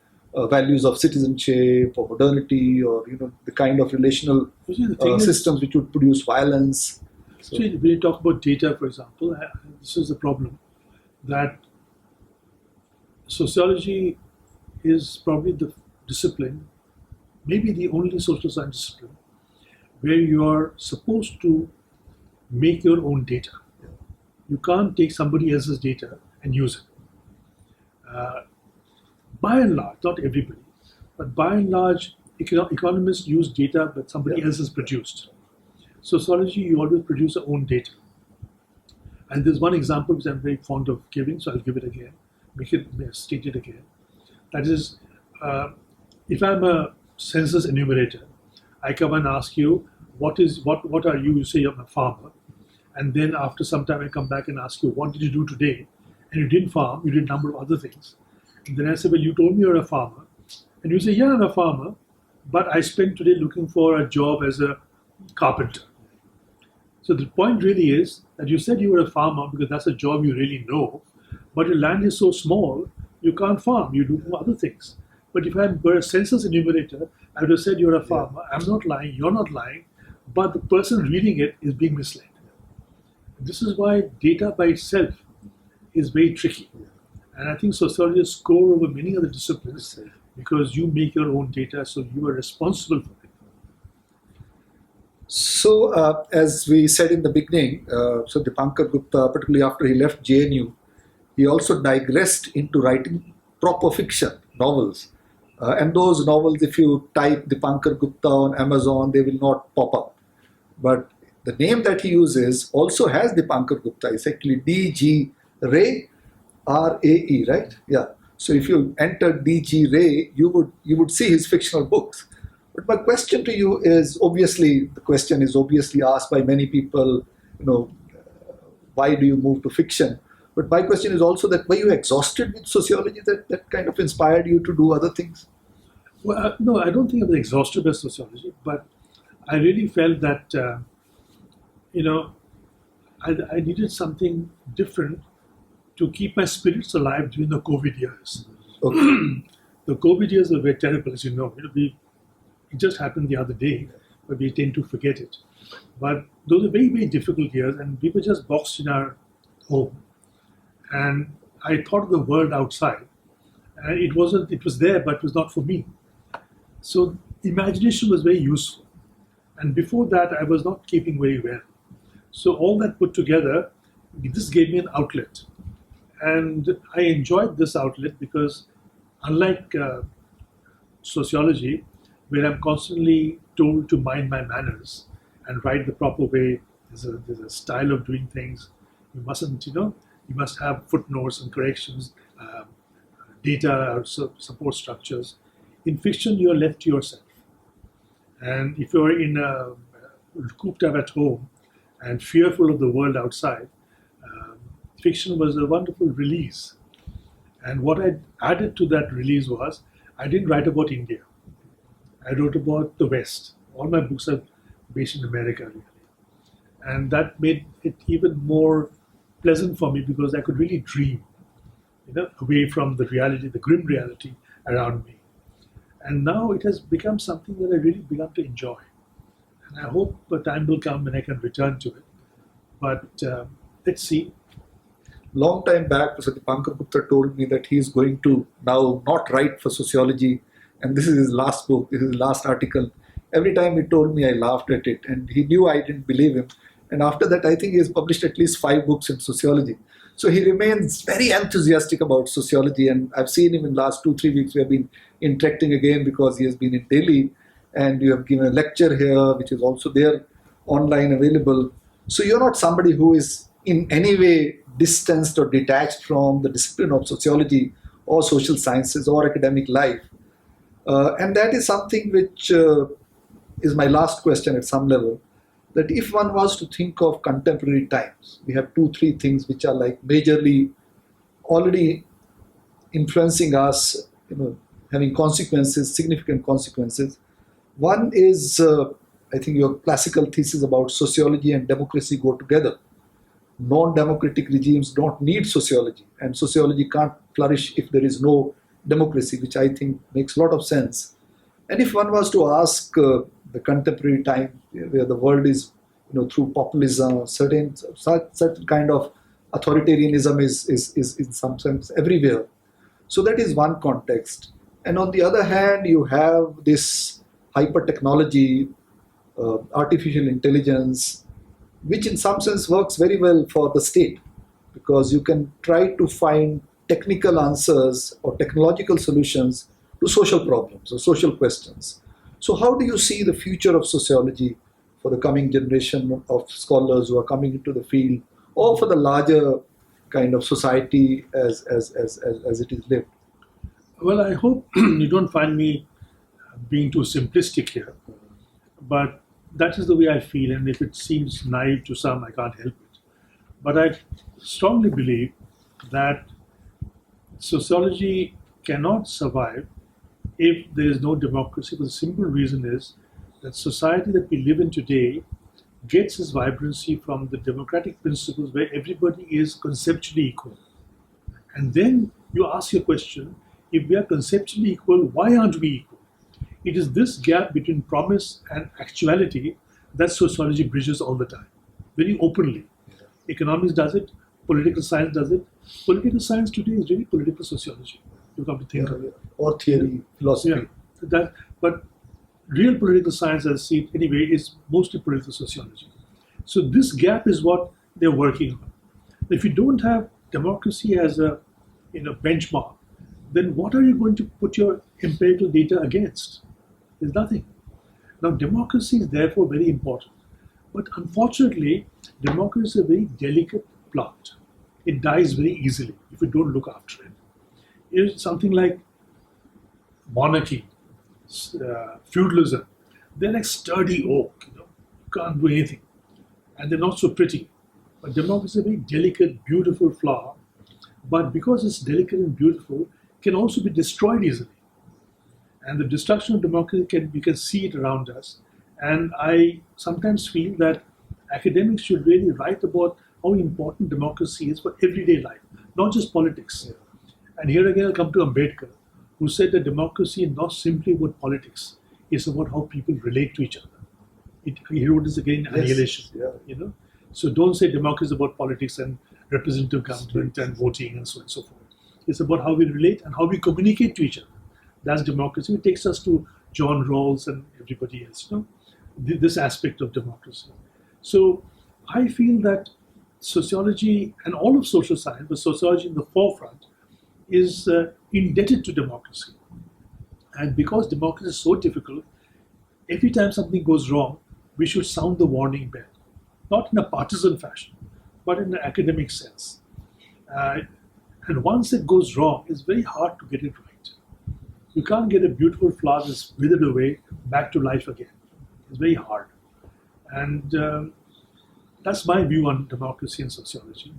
values of citizenship or modernity, or the kind of relational systems which would produce violence. So when you talk about data, for example, this is the problem, that sociology is probably the discipline, maybe the only social science discipline, where you are supposed to make your own data. You can't take somebody else's data and use it. By and large, not everybody, but by and large, economists use data that somebody else has produced. Sociology, you always produce your own data. And there's one example which I'm very fond of giving, so I'll give it again, state it again. That is, if I'm a census enumerator, I come and ask you, what are you? You say I'm a farmer. And then after some time I come back and ask you, what did you do today? And you didn't farm, you did a number of other things. And then I say, well, you told me you're a farmer. And you say, yeah, I'm a farmer, but I spent today looking for a job as a carpenter. So the point really is that you said you were a farmer because that's a job you really know, but your land is so small, you can't farm, you do other things. But if I were a census enumerator, I would have said you're a farmer, I'm not lying, you're not lying, but the person reading it is being misled. This is why data by itself is very tricky. And I think sociologists score over many other disciplines because you make your own data, so you are responsible for it. So, as we said in the beginning, so Dipankar Gupta, particularly after he left JNU, he also digressed into writing proper fiction, novels. And those novels, if you type Dipankar Gupta on Amazon, they will not pop up. But the name that he uses also has Dipankar Gupta. It's actually D.G. Ray, R-A-E, right? Yeah. So if you enter D.G. Ray, you would see his fictional books. But my question to you is, obviously, the question is obviously asked by many people, why do you move to fiction? But my question is also that, were you exhausted with sociology that kind of inspired you to do other things? Well, no, I don't think I was exhausted by sociology, but I really felt that, I needed something different to keep my spirits alive during the COVID years. Okay. The COVID years were very terrible, as you know. It just happened the other day, but we tend to forget it. But those were very, very difficult years, and we were just boxed in our home. And I thought of the world outside, and it was there, but it was not for me. So imagination was very useful. And before that, I was not keeping very well. So all that put together, this gave me an outlet. And I enjoyed this outlet because, unlike sociology, where I'm constantly told to mind my manners and write the proper way, there's a style of doing things. You mustn't, you must have footnotes and corrections, data or support structures. In fiction, you're left to yourself. And if you're cooped up at home and fearful of the world outside, fiction was a wonderful release. And what I added to that release was, I didn't write about India. I wrote about the West. All my books are based in America, really. And that made it even more pleasant for me because I could really dream, away from the reality, the grim reality around me. And now it has become something that I really begun to enjoy. And I hope a time will come when I can return to it. But let's see. Long time back, Professor Dipankar Gupta told me that he is going to now not write for sociology, and this is his last book, this is his last article. Every time he told me, I laughed at it, and he knew I didn't believe him. And after that, I think he has published at least 5 books in sociology. So he remains very enthusiastic about sociology, and I've seen him in the last 2-3 weeks. We have been interacting again because he has been in Delhi, and you have given a lecture here, which is also there online available. So you're not somebody who is in any way distanced or detached from the discipline of sociology or social sciences or academic life. And that is something which is my last question at some level, that if one was to think of contemporary times, we have 2-3 things which are like majorly already influencing us, having consequences, significant consequences. One is, I think your classical thesis about sociology and democracy go together. Non-democratic regimes don't need sociology, and sociology can't flourish if there is no democracy, which I think makes a lot of sense. And if one was to ask the contemporary time where the world is, through populism, certain kind of authoritarianism is in some sense everywhere. So that is one context. And on the other hand, you have this hyper technology, artificial intelligence, which in some sense works very well for the state, because you can try to find technical answers or technological solutions to social problems or social questions. So how do you see the future of sociology for the coming generation of scholars who are coming into the field, or for the larger kind of society as it is lived? Well, I hope you don't find me being too simplistic here, but that is the way I feel, and if it seems naive to some, I can't help it. But I strongly believe that sociology cannot survive if there is no democracy, for the simple reason is that society that we live in today gets its vibrancy from the democratic principles where everybody is conceptually equal. And then you ask your question, if we are conceptually equal, why aren't we equal? It is this gap between promise and actuality that sociology bridges all the time, very openly. Economics does it, political science does it. Political science today is really political sociology. You come to think of it. Or theory, philosophy. Yeah, but real political science, as I see it anyway, is mostly political sociology. So this gap is what they're working on. If you don't have democracy as a benchmark, then what are you going to put your empirical data against? There's nothing. Now, democracy is therefore very important. But unfortunately, democracy is a very delicate plant. It dies very easily if you don't look after it. It's something like monarchy, feudalism. They're like sturdy oak. You can't do anything. And they're not so pretty. But democracy is a very delicate, beautiful flower. But because it's delicate and beautiful, it can also be destroyed easily. And the destruction of democracy, you can see it around us. And I sometimes feel that academics should really write about how important democracy is for everyday life, not just politics. Yeah. And here again, I'll come to Ambedkar, who said that democracy is not simply about politics, it's about how people relate to each other. He wrote this again in Annihilation. Yeah. So don't say democracy is about politics and representative government and voting and so on and so forth. It's about how we relate and how we communicate to each other. That's democracy. It takes us to John Rawls and everybody else, this aspect of democracy. So I feel that sociology and all of social science, but sociology in the forefront, is indebted to democracy. And because democracy is so difficult, every time something goes wrong, we should sound the warning bell. Not in a partisan fashion, but in an academic sense. And once it goes wrong, it's very hard to get it right. You can't get a beautiful flower that's withered away back to life again. It's very hard. And that's my view on democracy and sociology.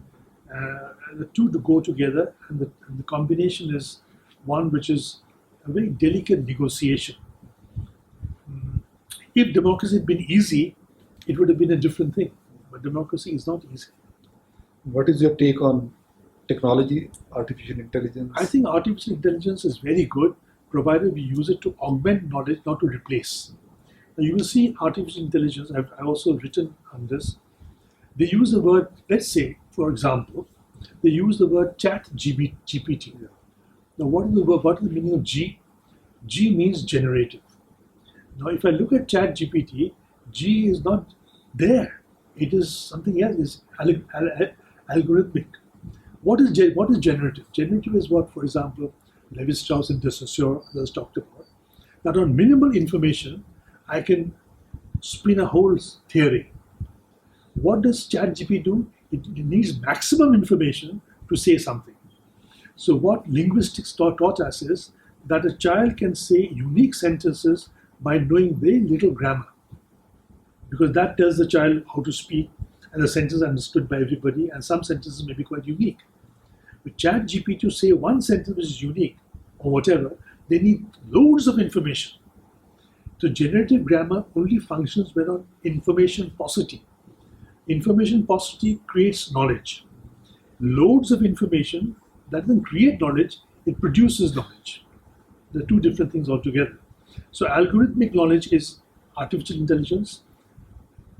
The two to go together, and the combination is one which is a very delicate negotiation. If democracy had been easy, it would have been a different thing. But democracy is not easy. What is your take on technology, artificial intelligence? I think artificial intelligence is very good, provided we use it to augment knowledge, not to replace. Now you will see artificial intelligence, I've also written on this. They use the word, let's say, for example, they use the word chat GPT. Now what is the meaning of G? G means generative. Now if I look at chat GPT, G is not there. It is something else, it's algorithmic. What is generative? Generative is what, for example, Levi-Strauss and de Saussure others talked about. That on minimal information, I can spin a whole theory. What does ChatGPT do? It needs maximum information to say something. So what linguistics taught us is that a child can say unique sentences by knowing very little grammar, because that tells the child how to speak, and the sentence is understood by everybody, and some sentences may be quite unique. With ChatGPT to say one sentence which is unique, or whatever, they need loads of information. So generative grammar only functions when on information paucity. Information paucity creates knowledge. Loads of information that doesn't create knowledge, it produces knowledge. They're two different things altogether. So algorithmic knowledge is artificial intelligence.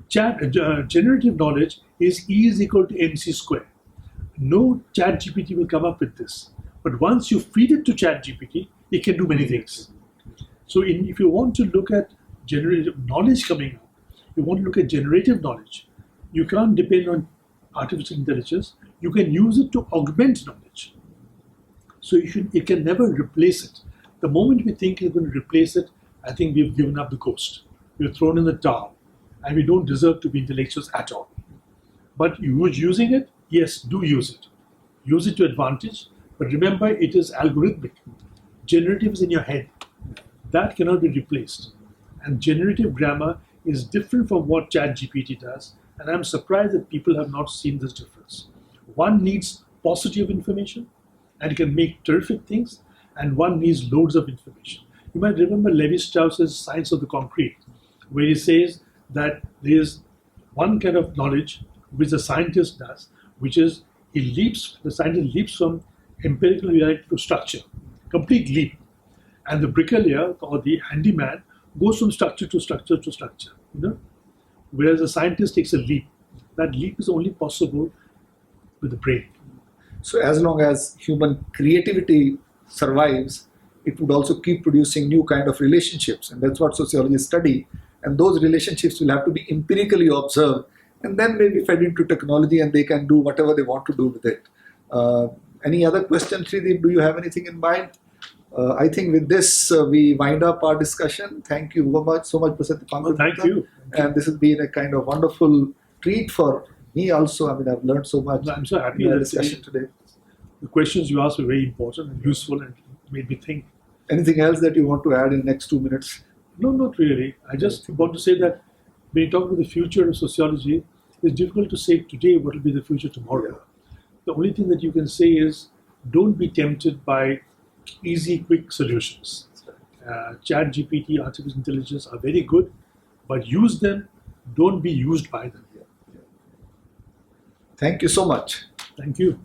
Generative knowledge is E is equal to MC squared. No ChatGPT will come up with this. But once you feed it to ChatGPT, it can do many things. So if you want to look at generative knowledge coming up, you want to look at generative knowledge, you can't depend on artificial intelligence. You can use it to augment knowledge. So it can never replace it. The moment we think it's going to replace it, I think we've given up the ghost. We're thrown in the towel, and we don't deserve to be intellectuals at all. But using it, yes, do use it. Use it to advantage, but remember it is algorithmic. Generative is in your head. That cannot be replaced. And generative grammar is different from what ChatGPT does, and I'm surprised that people have not seen this difference. One needs paucity of information, and it can make terrific things, and one needs loads of information. You might remember Levi-Strauss's Science of the Concrete, where he says that there is one kind of knowledge which the scientist does, which is the scientist leaps from empirical reality to structure, complete leap. And the bricklayer or the handyman goes from structure to structure to structure, whereas a scientist takes a leap. That leap is only possible with the brain. So as long as human creativity survives, it would also keep producing new kind of relationships, and that's what sociologists study. And those relationships will have to be empirically observed, and then maybe fed into technology, and they can do whatever they want to do with it. Any other questions, Srideep? Do you have anything in mind? I think with this, we wind up our discussion. Thank you so much, Professor Dipankar. Thank you. And this has been a kind of wonderful treat for me also. I mean, I've learned so much. I'm so happy in the that discussion today. The questions you asked were very important and useful and made me think. Anything else that you want to add in the next 2 minutes? No, not really. I just want to say that when you talk about the future of sociology, it's difficult to say today what will be the future tomorrow. Yeah. The only thing that you can say is don't be tempted by easy, quick solutions. ChatGPT, artificial intelligence are very good, but use them, don't be used by them. Thank you so much. Thank you.